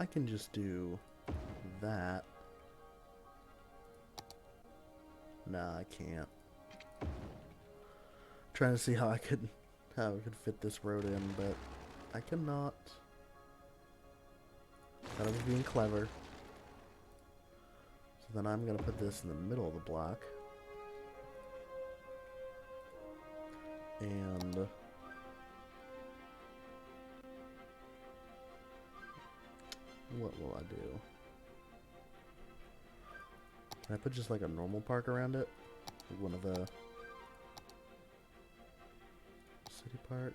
I can just do that. Nah, I can't. Trying to see how I could fit this road in, but I cannot. Thought I was being clever. So then I'm gonna put this in the middle of the block. And what will I do? Can I put just like a normal park around it? Like one of the city parks?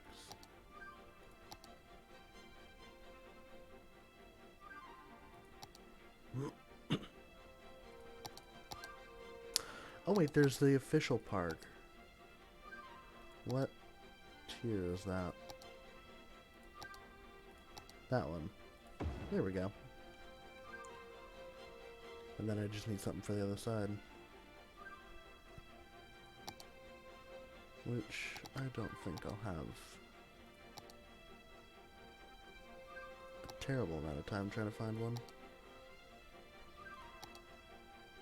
Oh wait, there's the official park. What tier is that? That one. There we go. And then I just need something for the other side. Which I don't think I'll have a terrible amount of time trying to find one.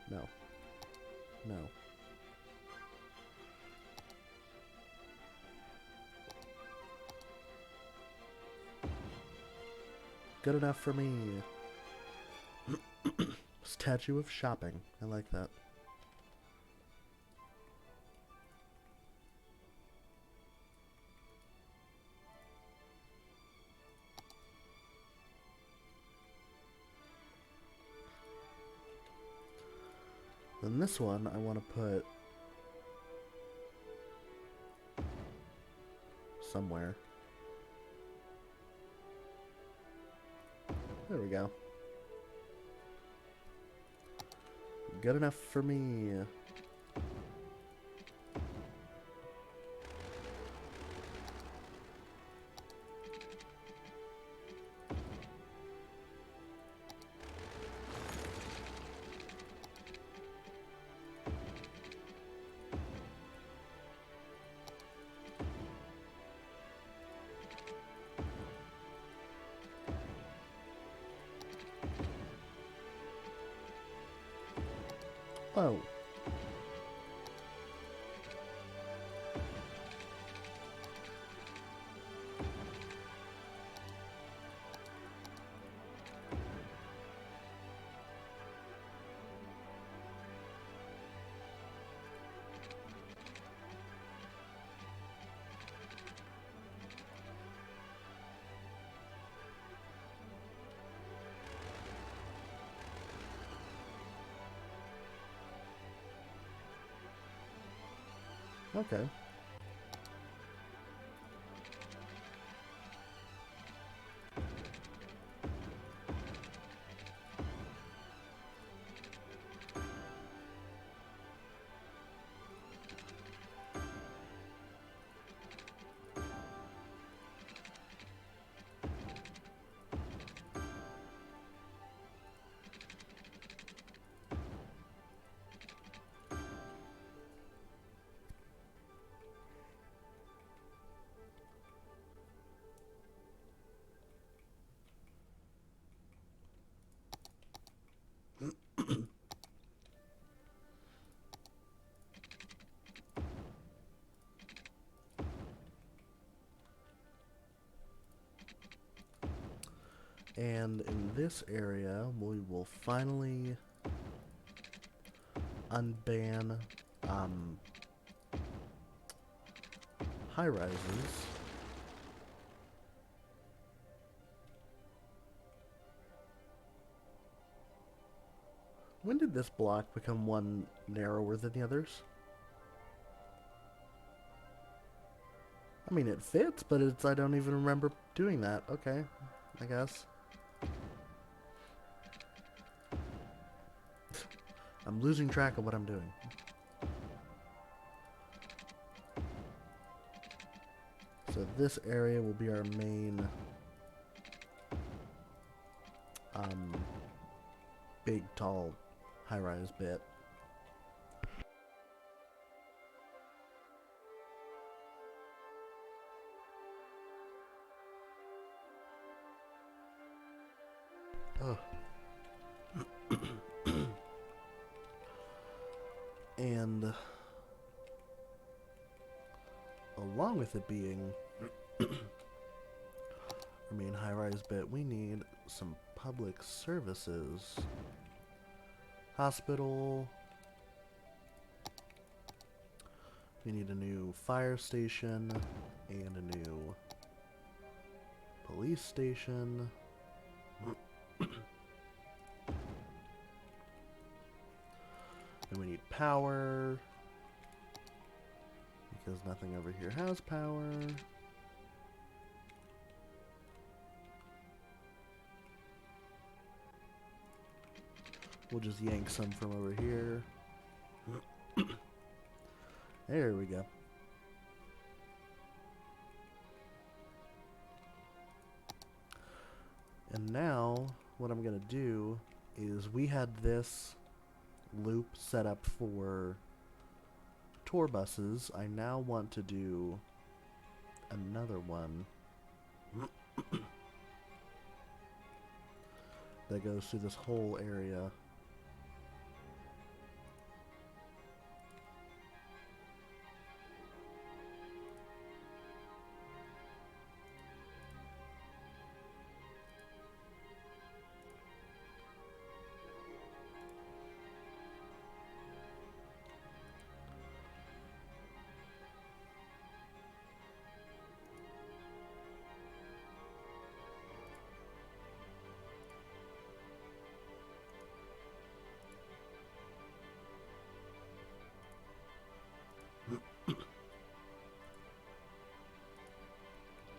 No. No. Good enough for me. Statue of shopping. I like that. Then this one I want to put somewhere. There we go. Good enough for me. Oh. Okay. And in this area, we will finally unban high-rises. When did this block become one narrower than the others? I mean, it fits, but I don't even remember doing that. Okay, I guess. I'm losing track of what I'm doing. So this area will be our main big, tall, high-rise bit. Oh. And along with it being our main high-rise bit, we need some public services. Hospital. We need a new fire station and a new police station. And we need power, because nothing over here has power. We'll just yank some from over here. There we go. And now, what I'm going to do is we had this loop set up for tour buses. I now want to do another one that goes through this whole area.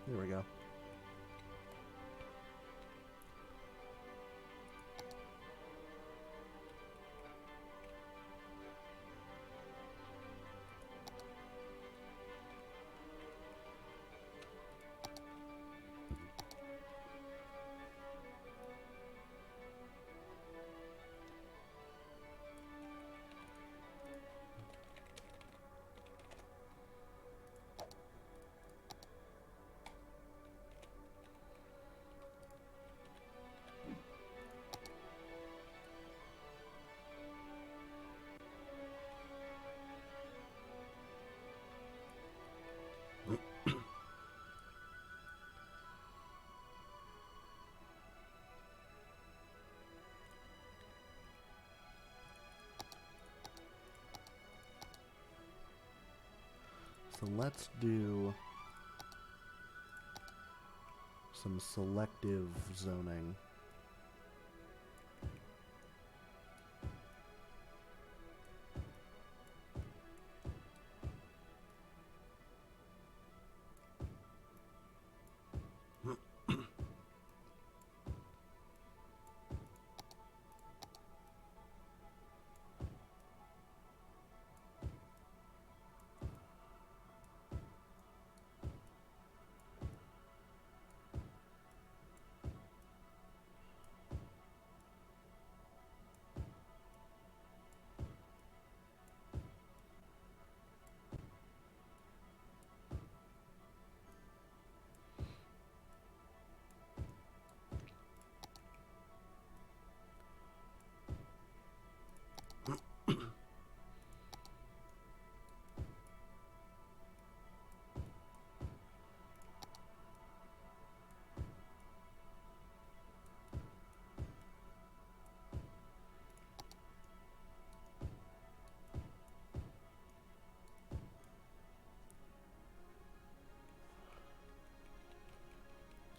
There we go. So let's do some selective zoning.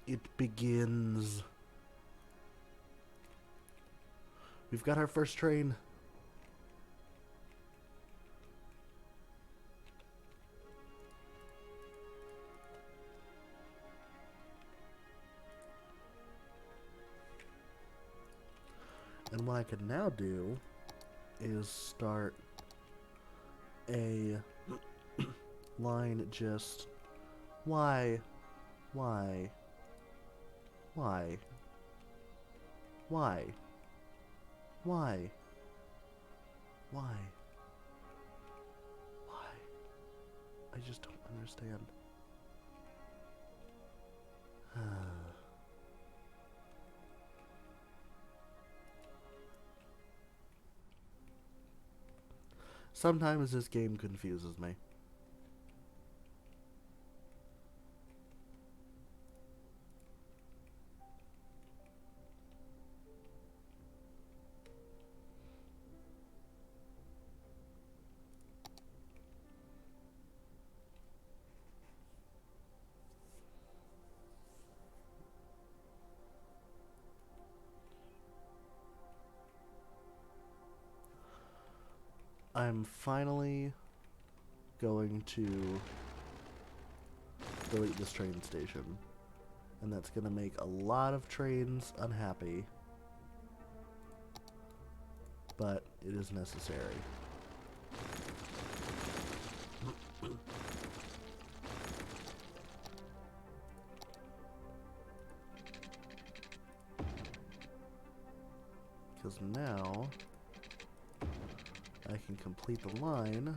It begins. We've got our first train. And what I could now do is start a line just why why why why why why I just don't understand. Sometimes this game confuses me. I'm finally going to delete this train station. And that's going to make a lot of trains unhappy. But it is necessary. Because now I can complete the line.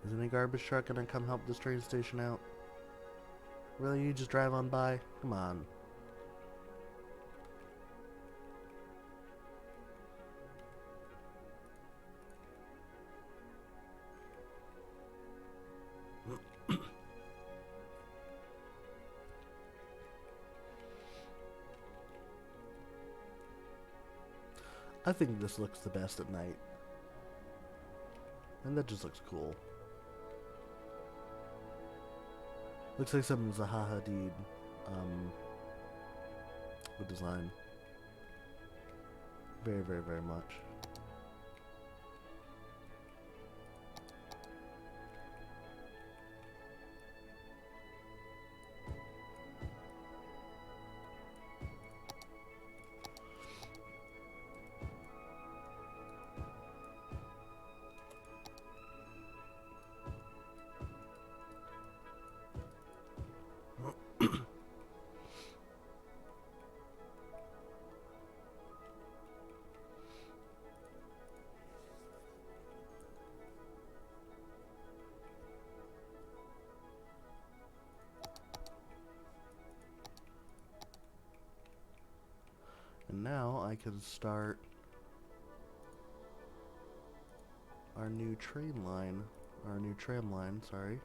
Is any garbage truck gonna come help this train station out? Really, you just drive on by? Come on. I think this looks the best at night. And that just looks cool. Looks like something Zaha Hadid would design. Very, very, very much. And now I can start our new train line, our new tram line, sorry.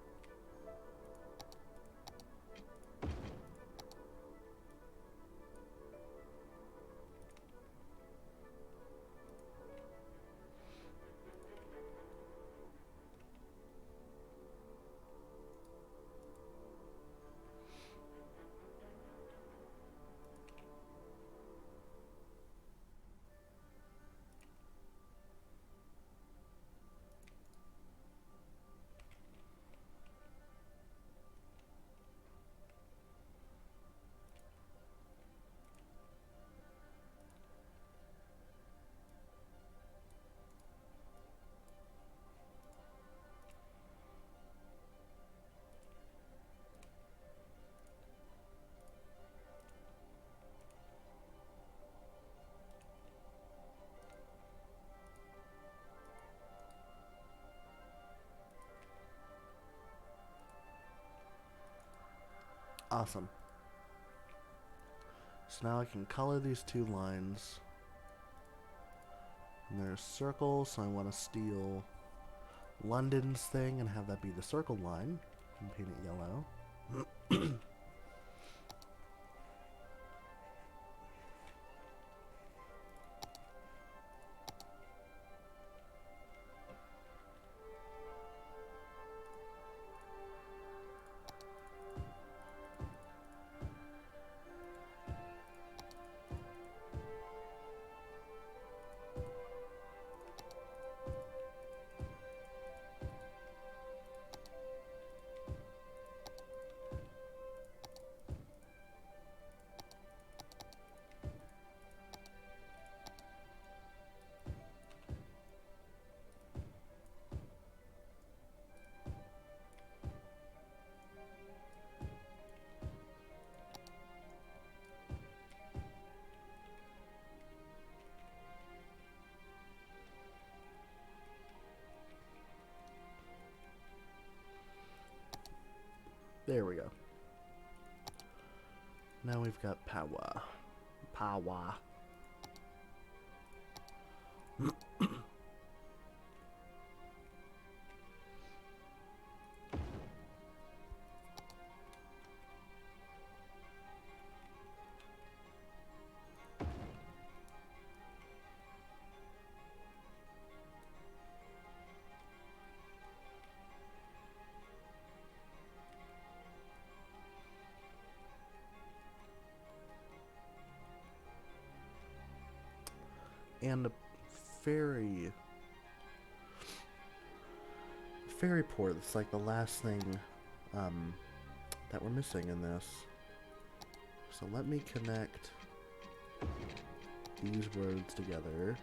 Awesome. So now I can color these two lines. And there's circles, so I want to steal London's thing and have that be the circle line and paint it yellow. There we go. Now we've got power. Power. And a ferry port. It's like the last thing that we're missing in this. So let me connect these roads together.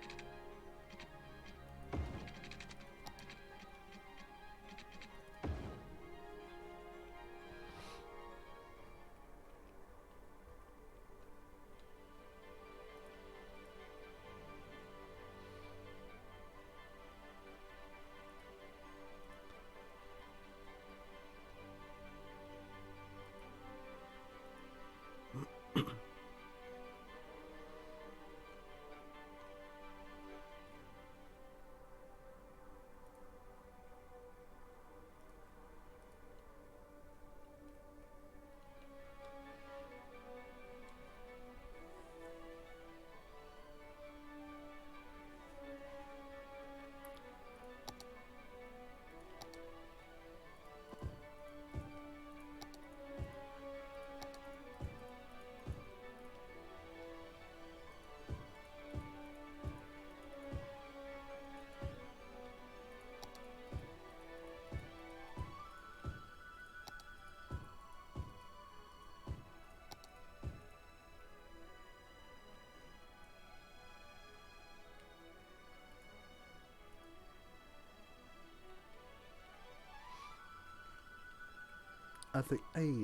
I think, hey,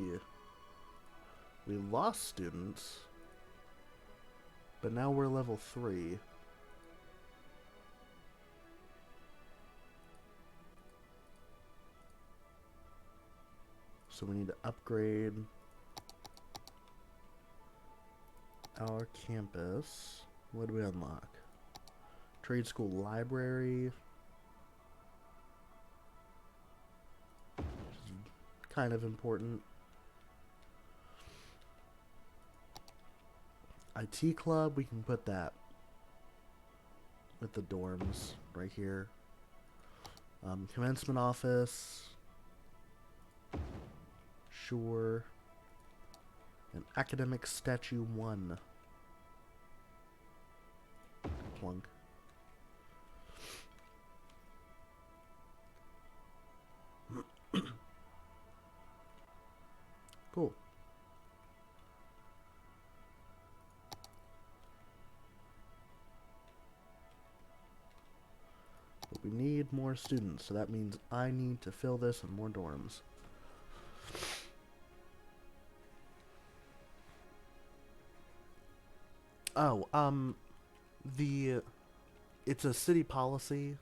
we lost students, but now we're level 3. So we need to upgrade our campus. What do we unlock? Trade school library. Kind of important. IT club, we can put that with the dorms right here. Commencement office. Sure. And academic statue 1. Plunk. Cool. But we need more students, so that means I need to fill this with more dorms. Oh, it's a city policy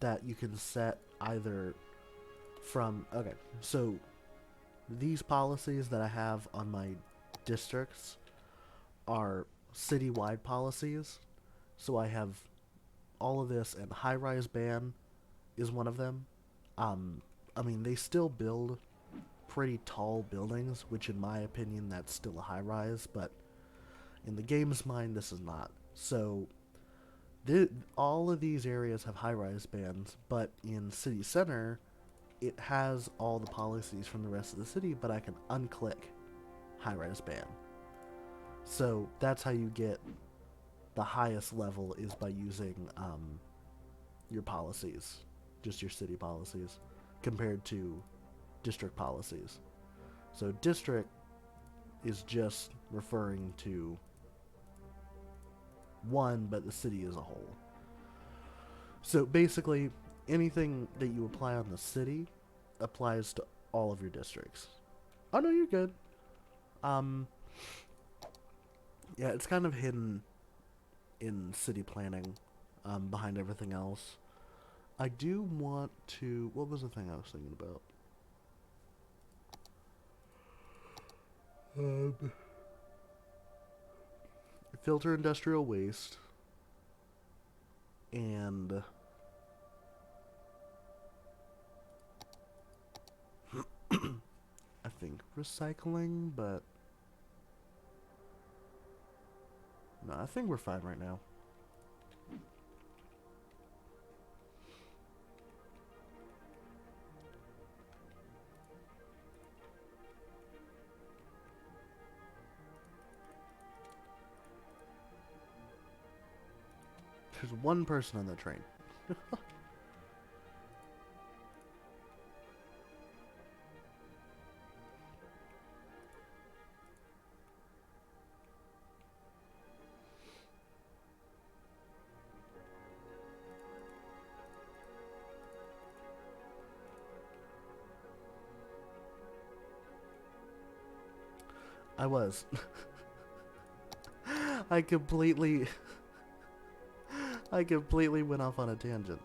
that you can set either from, okay, so these policies that I have on my districts are citywide policies. So I have all of this, and high-rise ban is one of them. I mean, they still build pretty tall buildings, which in my opinion, that's still a high-rise, but in the game's mind, this is not. So all of these areas have high-rise bans, but in city center, it has all the policies from the rest of the city, but I can unclick high-rise ban. So that's how you get the highest level, is by using your policies, just your city policies, compared to district policies. So district is just referring to one, but the city as a whole. So basically, anything that you apply on the city applies to all of your districts. Oh no, you're good. Yeah, it's kind of hidden in city planning, behind everything else. I do want to... What was the thing I was thinking about? Filter industrial waste. And I think recycling, but no, I think we're fine right now. There's one person on the train. I was. I completely went off on a tangent.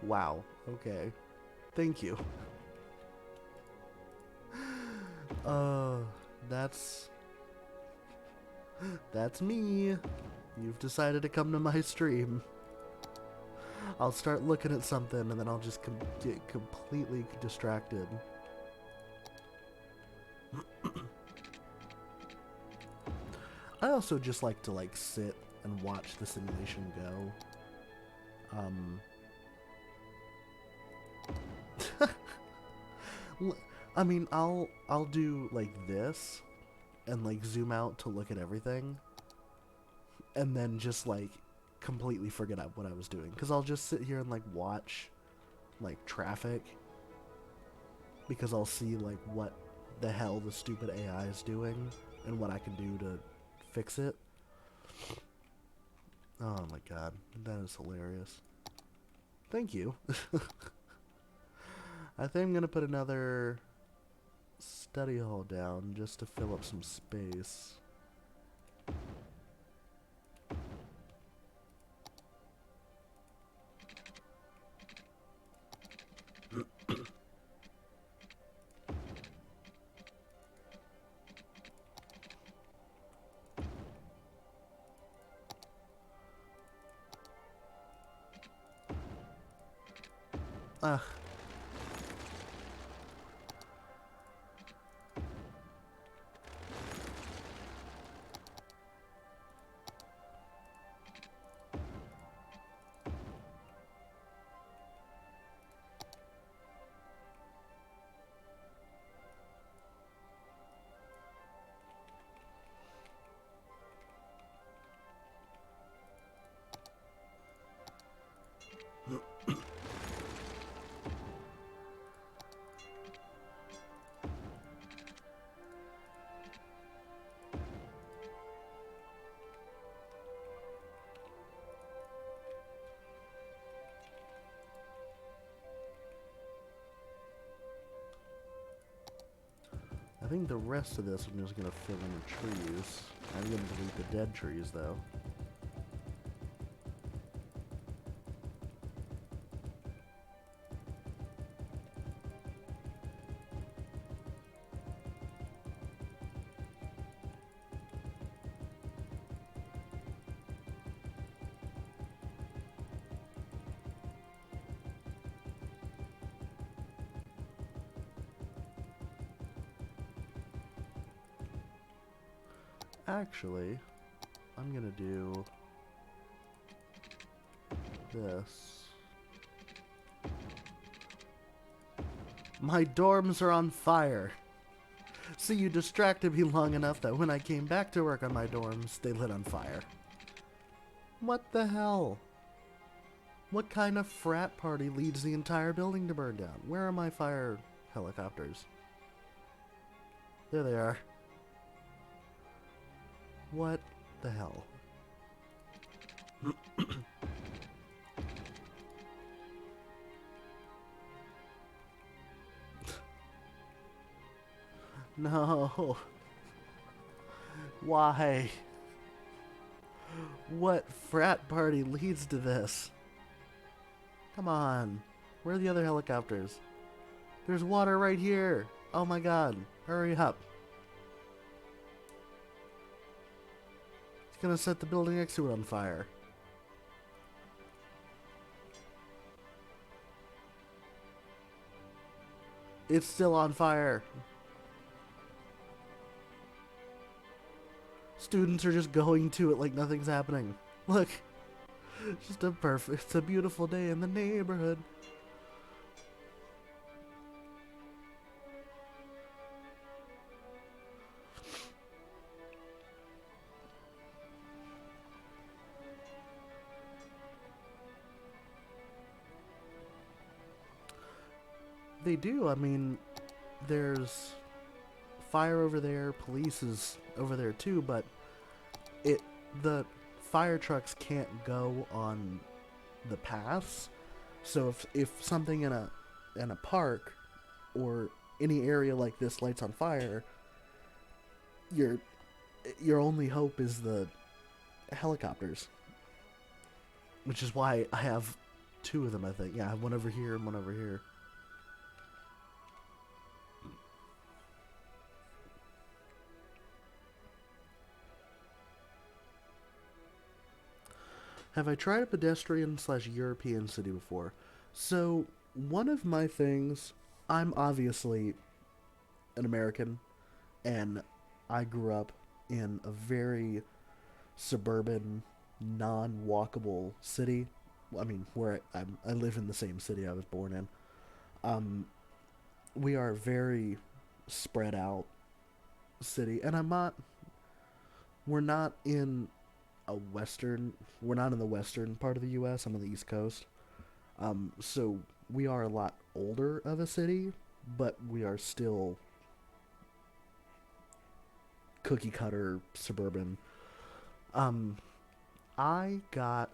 Wow. Okay. Thank you. That's me. You've decided to come to my stream. I'll start looking at something and then I'll just get completely distracted. I also just like to sit and watch the simulation go. I mean, I'll do this and zoom out to look at everything and then just completely forget what I was doing, because I'll just sit here and watch traffic, because I'll see what the hell the stupid AI is doing and what I can do to fix it. Oh my god, that is hilarious. Thank you. I think I'm gonna put another study hall down just to fill up some space. Ugh. I think the rest of this I'm just gonna fill in the trees. I'm gonna delete the dead trees though. Actually, I'm gonna do this. My dorms are on fire. See, you distracted me long enough that when I came back to work on my dorms, they lit on fire. What the hell? What kind of frat party leads the entire building to burn down? Where are my fire helicopters? There they are. What the hell? No. Why? What frat party leads to this? Come on. Where are the other helicopters? There's water right here. Oh my god. Hurry up. gonna set the building next to it on fire. It's still on fire. Students are just going to it like nothing's happening. Look, it's a beautiful day in the neighborhood. They do. I mean, there's fire over there, police is over there too, but the fire trucks can't go on the paths. So if something in a park or any area like this lights on fire, your only hope is the helicopters. Which is why I have two of them, I think. Yeah, I have one over here and one over here. Have I tried a pedestrian/European city before? So, one of my things, I'm obviously an American, and I grew up in a very suburban, non-walkable city. I mean, where I live in the same city I was born in. Um, we are a very spread out city, and we're not in we're not in the western part of the U.S. I'm on the East Coast. So we are a lot older of a city, but we are still cookie cutter suburban. I got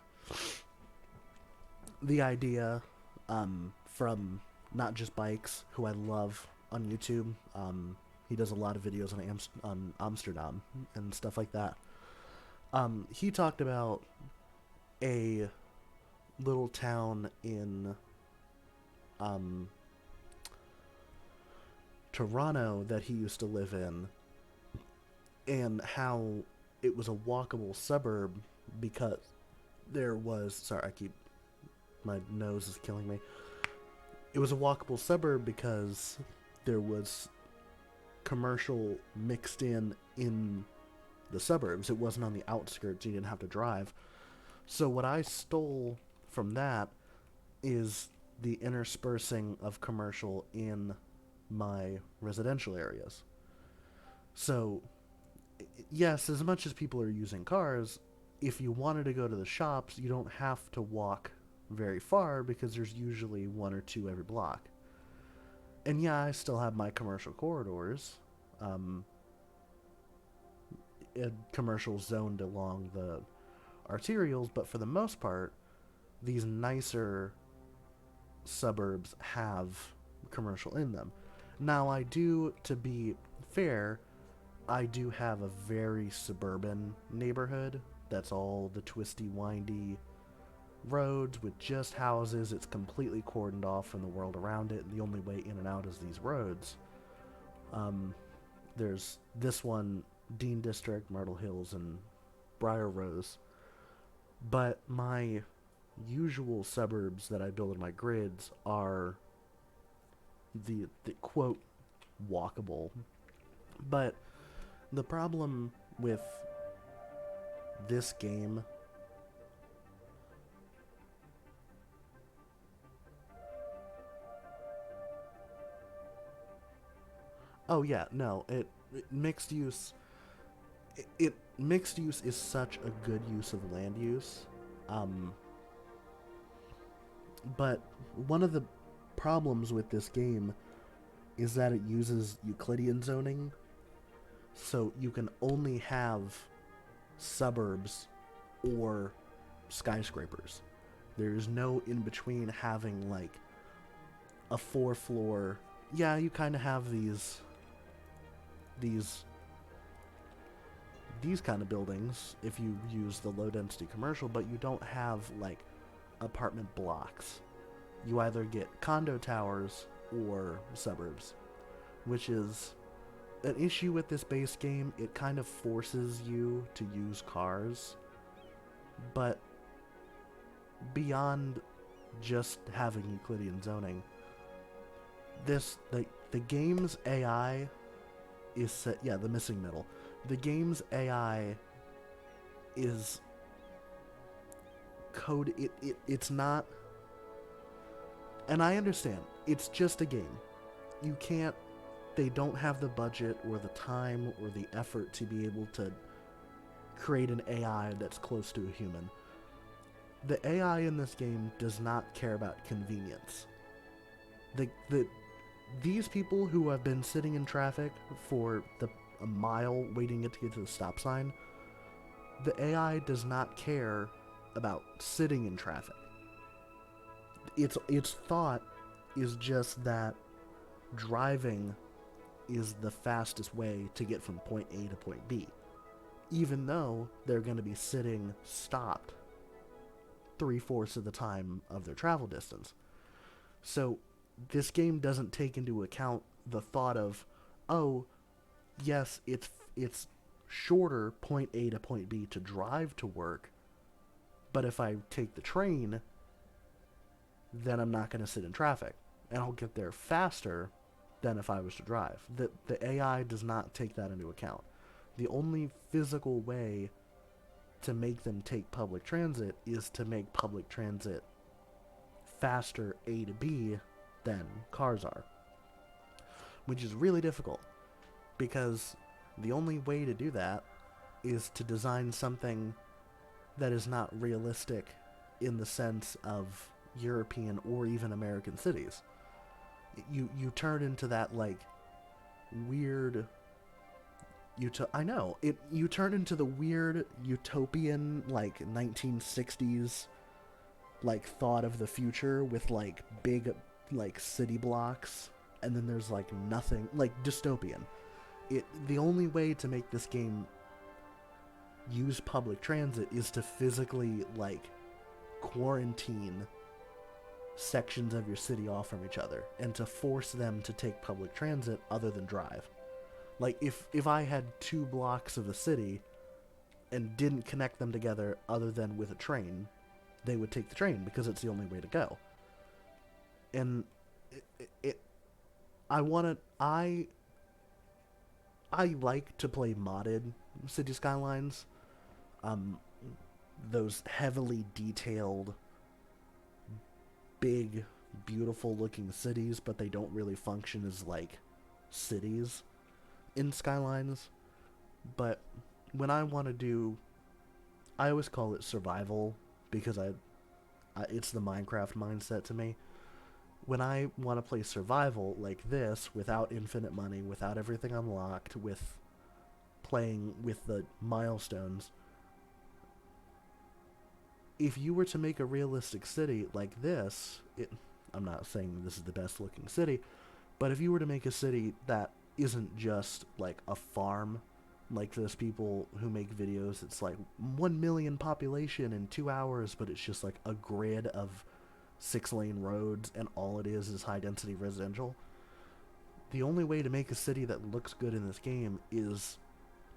the idea from Not Just Bikes, who I love on YouTube. He does a lot of videos on Amsterdam and stuff like that. He talked about a little town in Toronto that he used to live in, and how it was a walkable suburb because there was... Sorry, my nose is killing me. It was a walkable suburb because there was commercial mixed in the suburbs. It wasn't on the outskirts. You didn't have to drive. So what I stole from that is the interspersing of commercial in my residential areas. So, yes, as much as people are using cars, if you wanted to go to the shops, you don't have to walk very far because there's usually one or two every block. And yeah, I still have my commercial corridors. Commercial zoned along the arterials, but for the most part, these nicer suburbs have commercial in them. Now, to be fair, I do have a very suburban neighborhood. That's all the twisty, windy roads with just houses. It's completely cordoned off from the world around it, and the only way in and out is these roads. There's this one, Dean District, Myrtle Hills, and Briar Rose. But my usual suburbs that I build in my grids are the quote walkable. But the problem with this game Oh yeah, no, mixed use mixed use is such a good use of land use. But one of the problems with this game is that it uses Euclidean zoning. So you can only have suburbs or skyscrapers. There's no in between having like a 4-floor. Yeah, you kind of have these kind of buildings if you use the low density commercial, but you don't have like apartment blocks. You either get condo towers or suburbs, which is an issue with this base game, it kind of forces you to use cars, but beyond just having Euclidean zoning, the game's AI is set, yeah, the missing middle. The game's AI is code it's not, and I understand, it's just a game. You can't, they don't have the budget or the time or the effort to be able to create an AI that's close to a human. The AI in this game does not care about convenience. The these people who have been sitting in traffic for a mile waiting to get to the stop sign, the AI does not care about sitting in traffic. Its thought is just that driving is the fastest way to get from point A to point B, even though they're going to be sitting stopped 3/4 of the time of their travel distance. So this game doesn't take into account the thought of, oh, yes, it's shorter point A to point B to drive to work, but if I take the train, then I'm not going to sit in traffic, and I'll get there faster than if I was to drive. The AI does not take that into account. The only physical way to make them take public transit is to make public transit faster A to B than cars are, which is really difficult because the only way to do that is to design something that is not realistic in the sense of European or even American cities. You turn into that like weird I know it. You turn into the weird utopian like 1960s like thought of the future with like big like city blocks, and then there's like nothing, like dystopian. The only way to make this game use public transit is to physically like quarantine sections of your city off from each other and to force them to take public transit other than drive. Like if I had 2 blocks of a city and didn't connect them together other than with a train, they would take the train because it's the only way to go. And I like to play modded City Skylines. Those heavily detailed, big, beautiful looking cities, but they don't really function as like cities in Skylines. But when I want to do, I always call it survival because it's the Minecraft mindset to me. When I want to play survival like this, without infinite money, without everything unlocked, with playing with the milestones, if you were to make a realistic city like this, I'm not saying this is the best looking city, but if you were to make a city that isn't just like a farm, like those people who make videos, it's like 1 million population in 2 hours, but it's just like a grid of 6-lane roads and all it is high density residential. The only way to make a city that looks good in this game is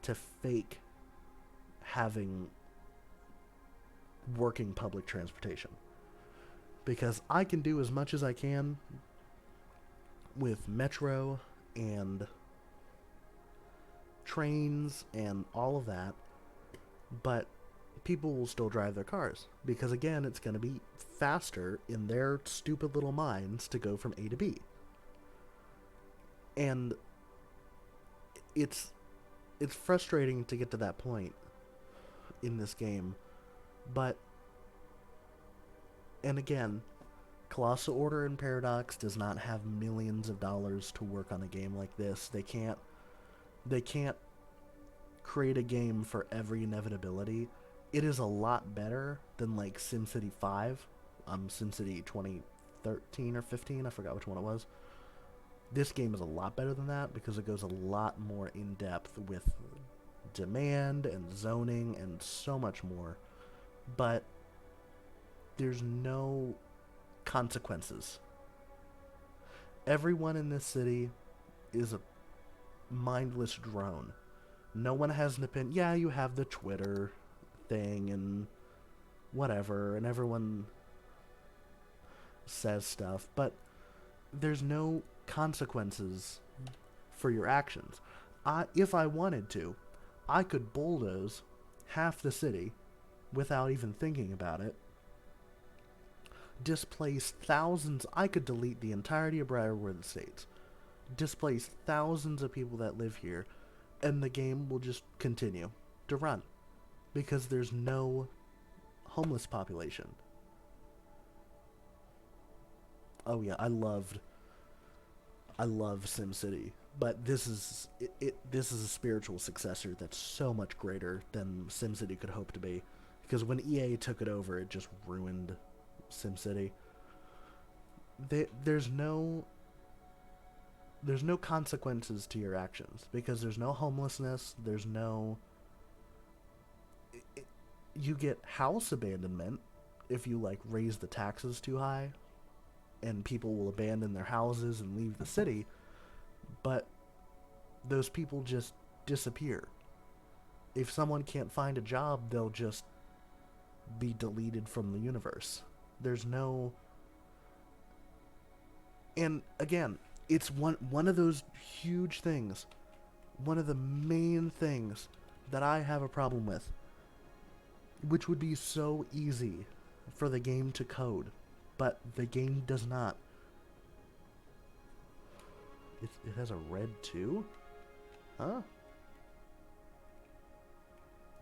to fake having working public transportation. Because I can do as much as I can with metro and trains and all of that, but people will still drive their cars because again it's going to be faster in their stupid little minds to go from A to B. And it's frustrating to get to that point in this game, but and again, Colossal Order and Paradox does not have millions of dollars to work on a game like this. They can't create a game for every inevitability. It is a lot better than like SimCity 5, SimCity 2013 or 15, I forgot which one it was. This game is a lot better than that because it goes a lot more in depth with demand and zoning and so much more. But there's no consequences. Everyone in this city is mindless drone. No one has an opinion. Yeah, you have the Twitter thing and whatever, and everyone says stuff, but there's no consequences for your actions. If I wanted to, I could bulldoze half the city without even thinking about it, displace thousands. I could delete the entirety of Briarwood Estates, displace thousands of people that live here, and the game will just continue to run because there's no homeless population. Oh yeah, I love SimCity, but this is this is a spiritual successor that's so much greater than SimCity could hope to be, because when EA took it over, it just ruined SimCity. There's no consequences to your actions because there's no homelessness. There's no you get house abandonment if you like raise the taxes too high, and people will abandon their houses and leave the city, but those people just disappear. If someone can't find a job, they'll just be deleted from the universe. There's no... And again, it's one of those huge things, one of the main things that I have a problem with, which would be so easy for the game to code, but the game does not. It has a red too? Huh?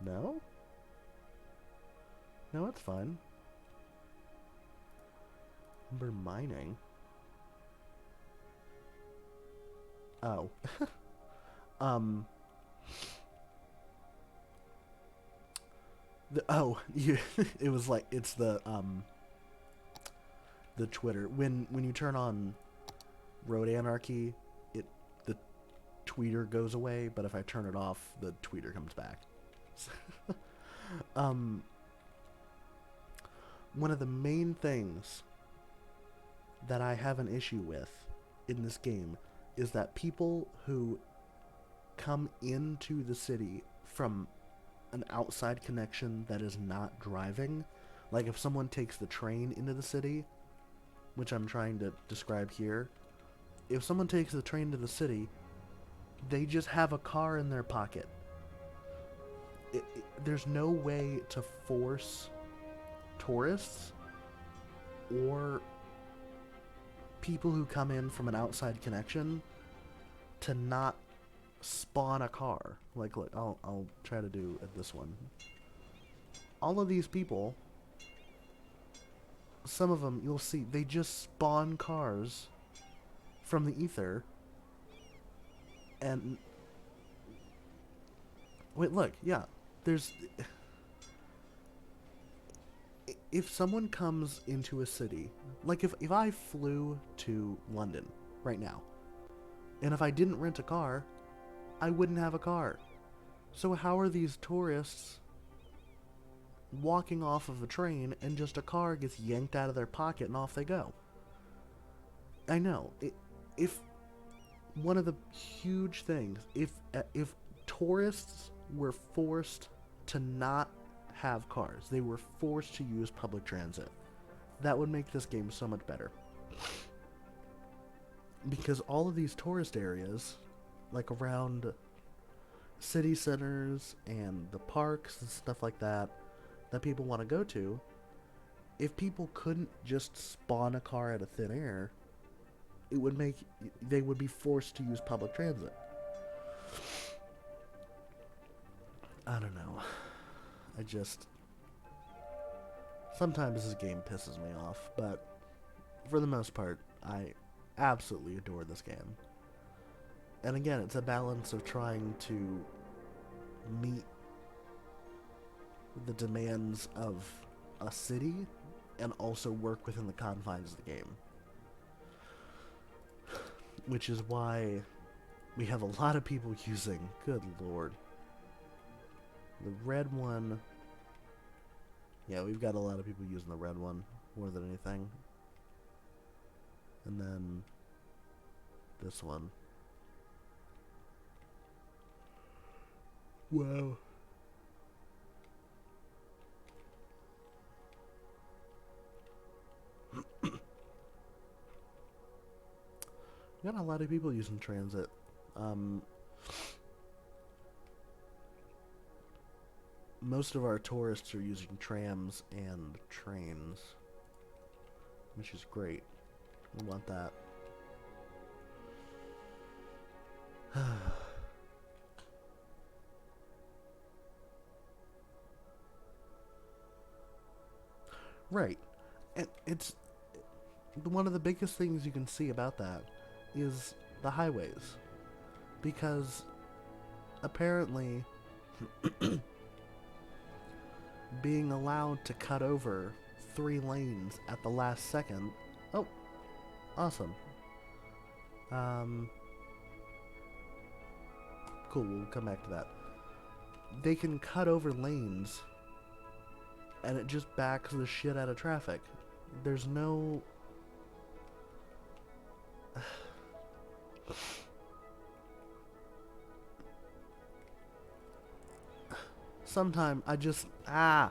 No? No, it's fine. Umber mining. Oh. It was like, it's the Twitter. When you turn on Road Anarchy, the tweeter goes away, but if I turn it off, the tweeter comes back. One of the main things that I have an issue with in this game is that people who come into the city from an outside connection that is not driving, like if someone takes the train into the city, which I'm trying to describe here, if someone takes the train to the city, they just have a car in their pocket. There's no way to force tourists or people who come in from an outside connection to not spawn a car. Like, look, I'll try to do this one. All of these people, some of them you'll see, they just spawn cars from the ether. And wait, look, yeah, there's... If someone comes into a city, like if I flew to London right now, and if I didn't rent a car, I wouldn't have a car. So how are these tourists walking off of a train and just a car gets yanked out of their pocket and off they go? I know. If one of the huge things, if tourists were forced to not have cars, they were forced to use public transit, that would make this game so much better. Because all of these tourist areas, like around city centers and the parks and stuff like that, that people want to go to, if people couldn't just spawn a car out of thin air, it would make, they would be forced to use public transit. I don't know. Sometimes this game pisses me off, but for the most part, I absolutely adore this game. And again, it's a balance of trying to meet the demands of a city and also work within the confines of the game. Which is why we have a lot of people using, good lord, the red one. Yeah, we've got a lot of people using the red one more than anything. And then this one. Wow. We got a lot of people using transit. Um, most of our tourists are using trams and trains, which is great. We want that. Right. And it's one of the biggest things you can see about that is the highways. Because apparently being allowed to cut over 3 lanes at the last second. Oh, awesome. Cool, we'll come back to that. They can cut over lanes and it just backs the shit out of traffic. There's no... Sometime I just... I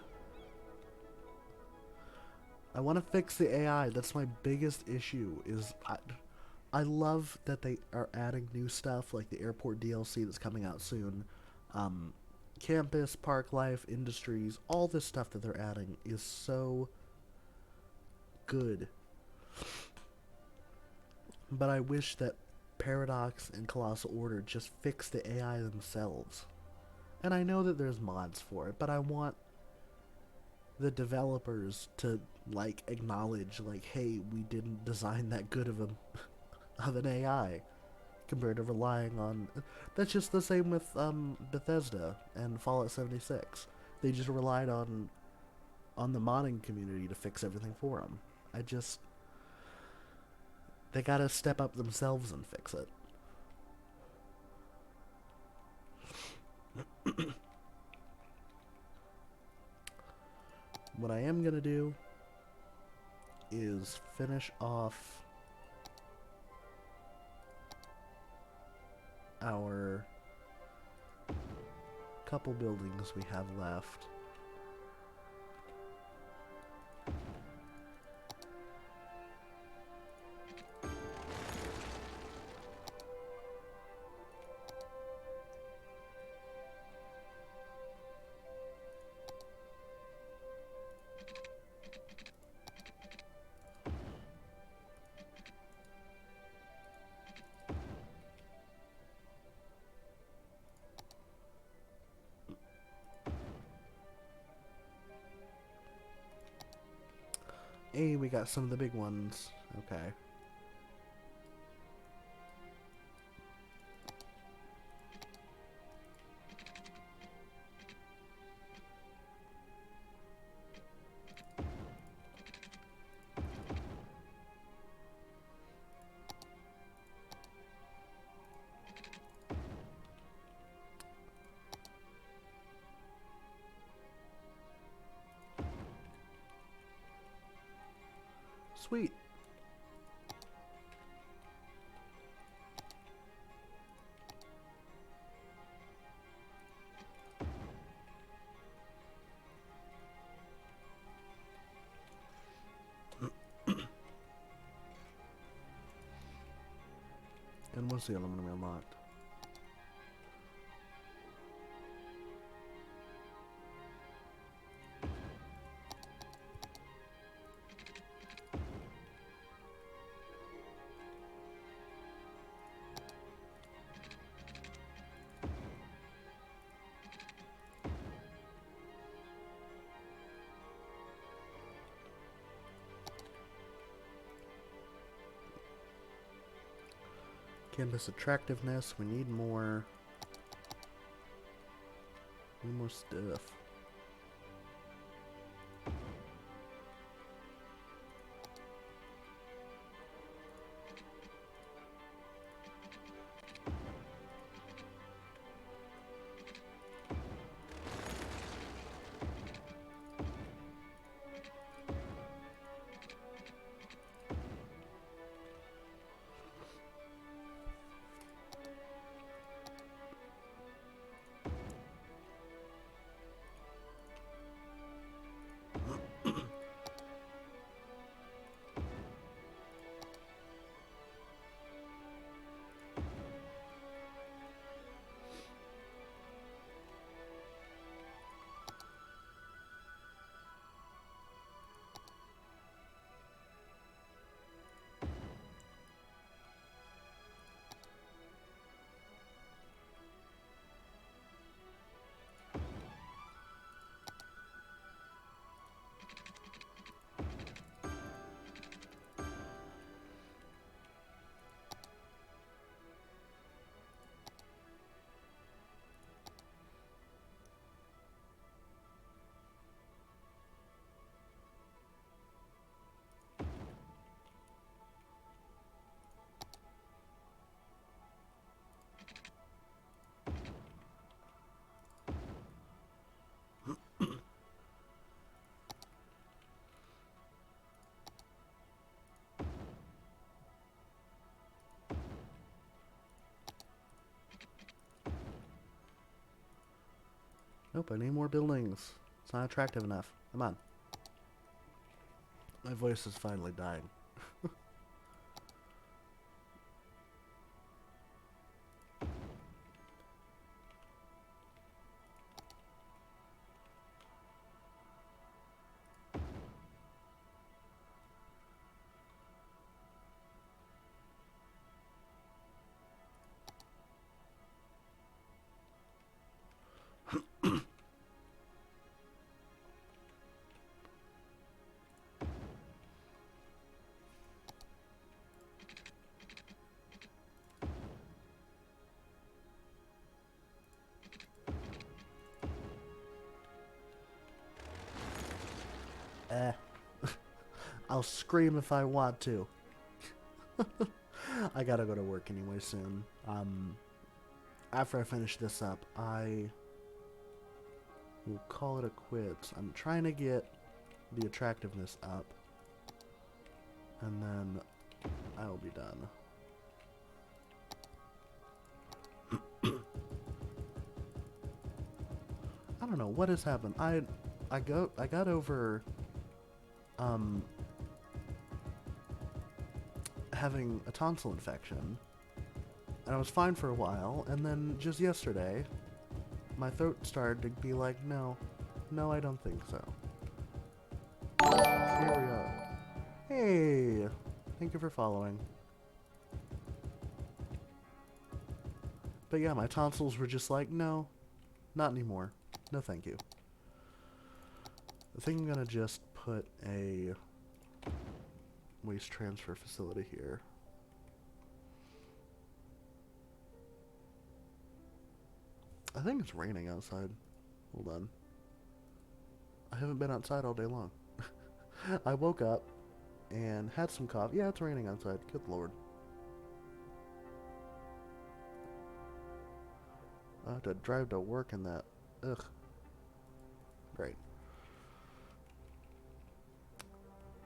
want to fix the AI. That's my biggest issue is... I love that they are adding new stuff like the airport DLC that's coming out soon. Campus, park life, industries, all this stuff that they're adding is so good. But I wish that Paradox and Colossal Order just fix the AI themselves. And I know that there's mods for it, but I want the developers to like acknowledge like, hey, we didn't design that good of an AI compared to relying on... That's just the same with Bethesda and Fallout 76. They just relied on the modding community to fix everything for them. They gotta step up themselves and fix it. What I am gonna do is finish off our couple buildings we have left. Hey, we got some of the big ones. Okay. Sweet. And what's the other one we unlocked? Campus attractiveness. We need more. Need more stuff. Nope, I need more buildings. It's not attractive enough. Come on. My voice is finally dying. Eh. I'll scream if I want to. I gotta go to work anyway soon. After I finish this up, I will call it a quits. I'm trying to get the attractiveness up, and then I will be done. I don't know what has happened. I got over having a tonsil infection, and I was fine for a while, and then just yesterday my throat started to be like, no, I don't think so. Here we are. Hey, thank you for following. But yeah, my tonsils were just like, no, not anymore. No thank you. I think I'm gonna just put a waste transfer facility here. I think it's raining outside. Hold on. I haven't been outside all day long. I woke up and had some coffee. Yeah, it's raining outside. Good lord. I have to drive to work in that. Ugh. Great.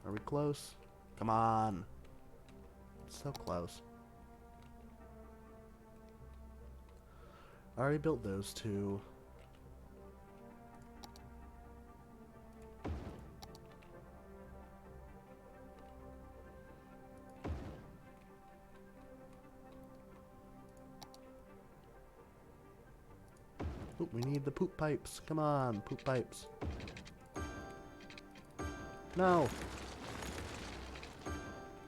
Are we close? Come on. It's so close. I already built those two. Oop, we need the poop pipes. Come on, poop pipes. No!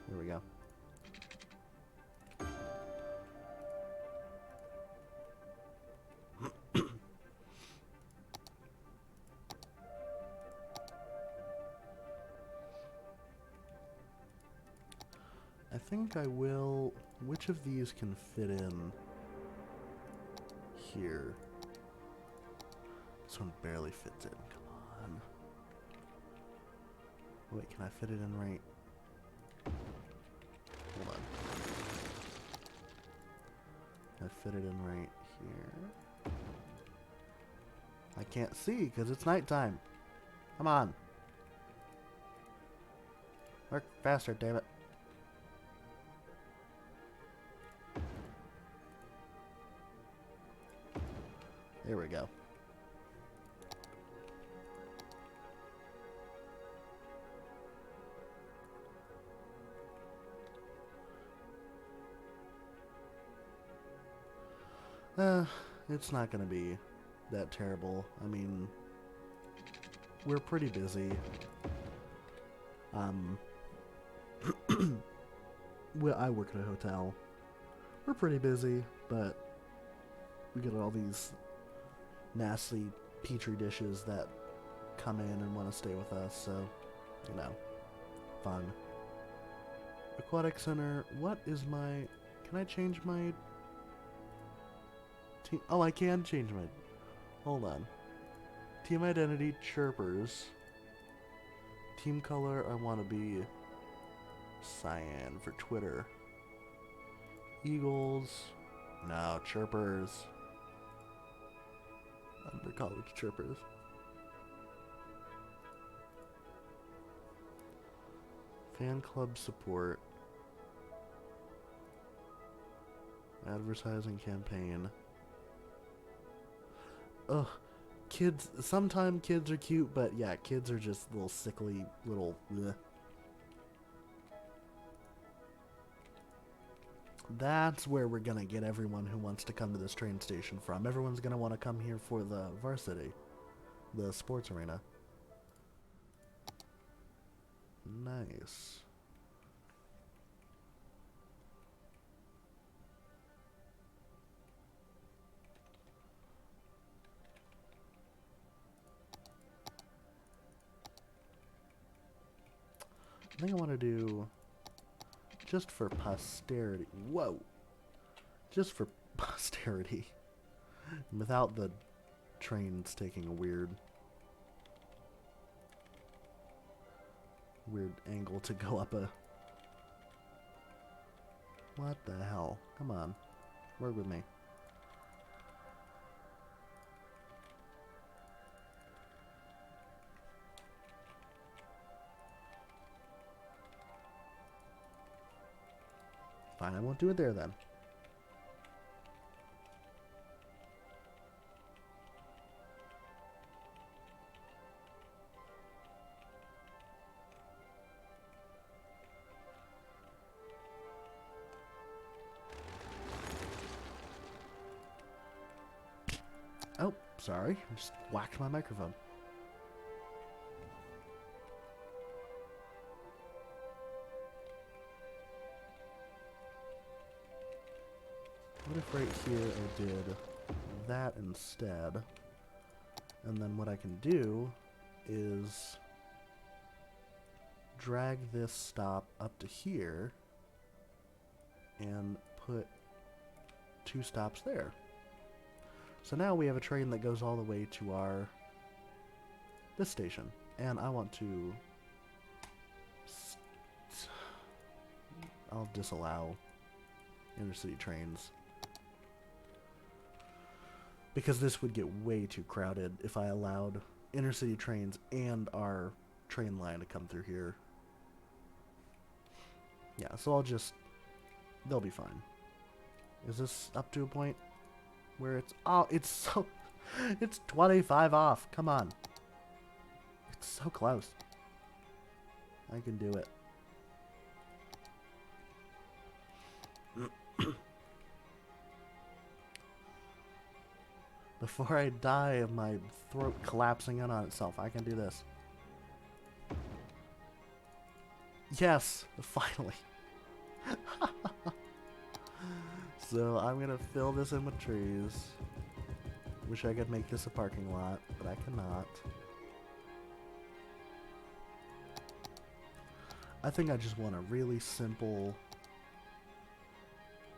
There we go. I think I will... Which of these can fit in here? This one barely fits in. Come on. Wait, can I fit it in right? Hold on. Can I fit it in right here? I can't see because it's nighttime. Come on. Work faster, damn it. There we go. It's not gonna be that terrible. I mean, we're pretty busy. Well, I work at a hotel. We're pretty busy, but we get all these nasty petri dishes that come in and want to stay with us, so, you know, fun. Aquatic Center, what is my... Can I change my... team? Oh, I can change my... Hold on. Team identity, chirpers. Team color, I want to be cyan for Twitter. Eagles, no, chirpers. Under college chirpers. Fan club support. Advertising campaign. Ugh. kids, sometimes kids are cute, but yeah, kids are just little sickly little bleh. That's where we're gonna get everyone who wants to come to this train station from. Everyone's gonna want to come here for the varsity, the sports arena. Nice. I think I want to do, just for posterity. Whoa! Just for posterity. Without the trains taking a weird angle to go up a... What the hell? Come on. Work with me. Fine, I won't do it there then. Oh, sorry. I just whacked my microphone. What if right here I did that instead? And then what I can do is drag this stop up to here and put 2 stops there. So now we have a train that goes all the way to this station. And I want to... I'll disallow intercity trains. Because this would get way too crowded if I allowed intercity trains and our train line to come through here. Yeah, so I'll just... They'll be fine. Is this up to a point where it's... Oh, it's so... It's 25 off. Come on. It's so close. I can do it. Before I die of my throat collapsing in on itself, I can do this. Yes, finally. So I'm gonna fill this in with trees. Wish I could make this a parking lot, but I cannot. I think I just want a really simple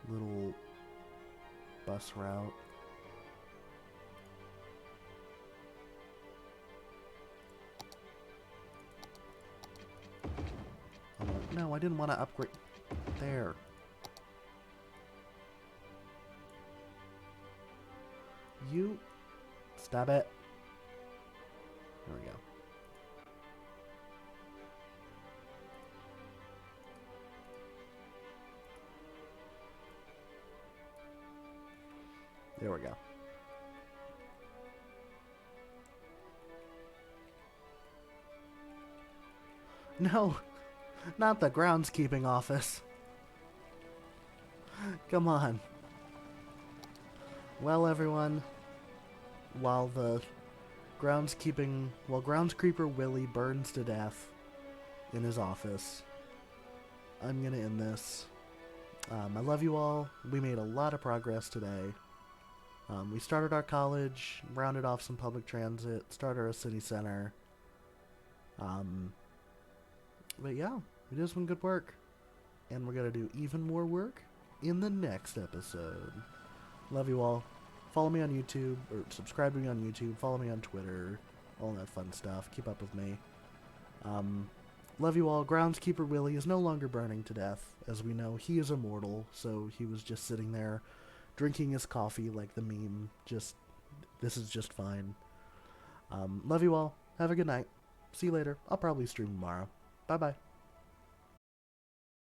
little bus route. No, I didn't want to upgrade. There. You. Stop it. There we go. There we go. No. Not the groundskeeping office. Come on. Well, everyone, while groundskeeper Willie burns to death in his office, I'm gonna end this. I love you all. We made a lot of progress today. We started our college, rounded off some public transit, started our city center. But yeah, we did some good work. And we're going to do even more work in the next episode. Love you all. Follow me on YouTube, or subscribe to me on YouTube. Follow me on Twitter. All that fun stuff. Keep up with me. Love you all. Groundskeeper Willie is no longer burning to death. As we know, he is immortal. So he was just sitting there drinking his coffee like the meme. This is just fine. Love you all. Have a good night. See you later. I'll probably stream tomorrow. Bye-bye.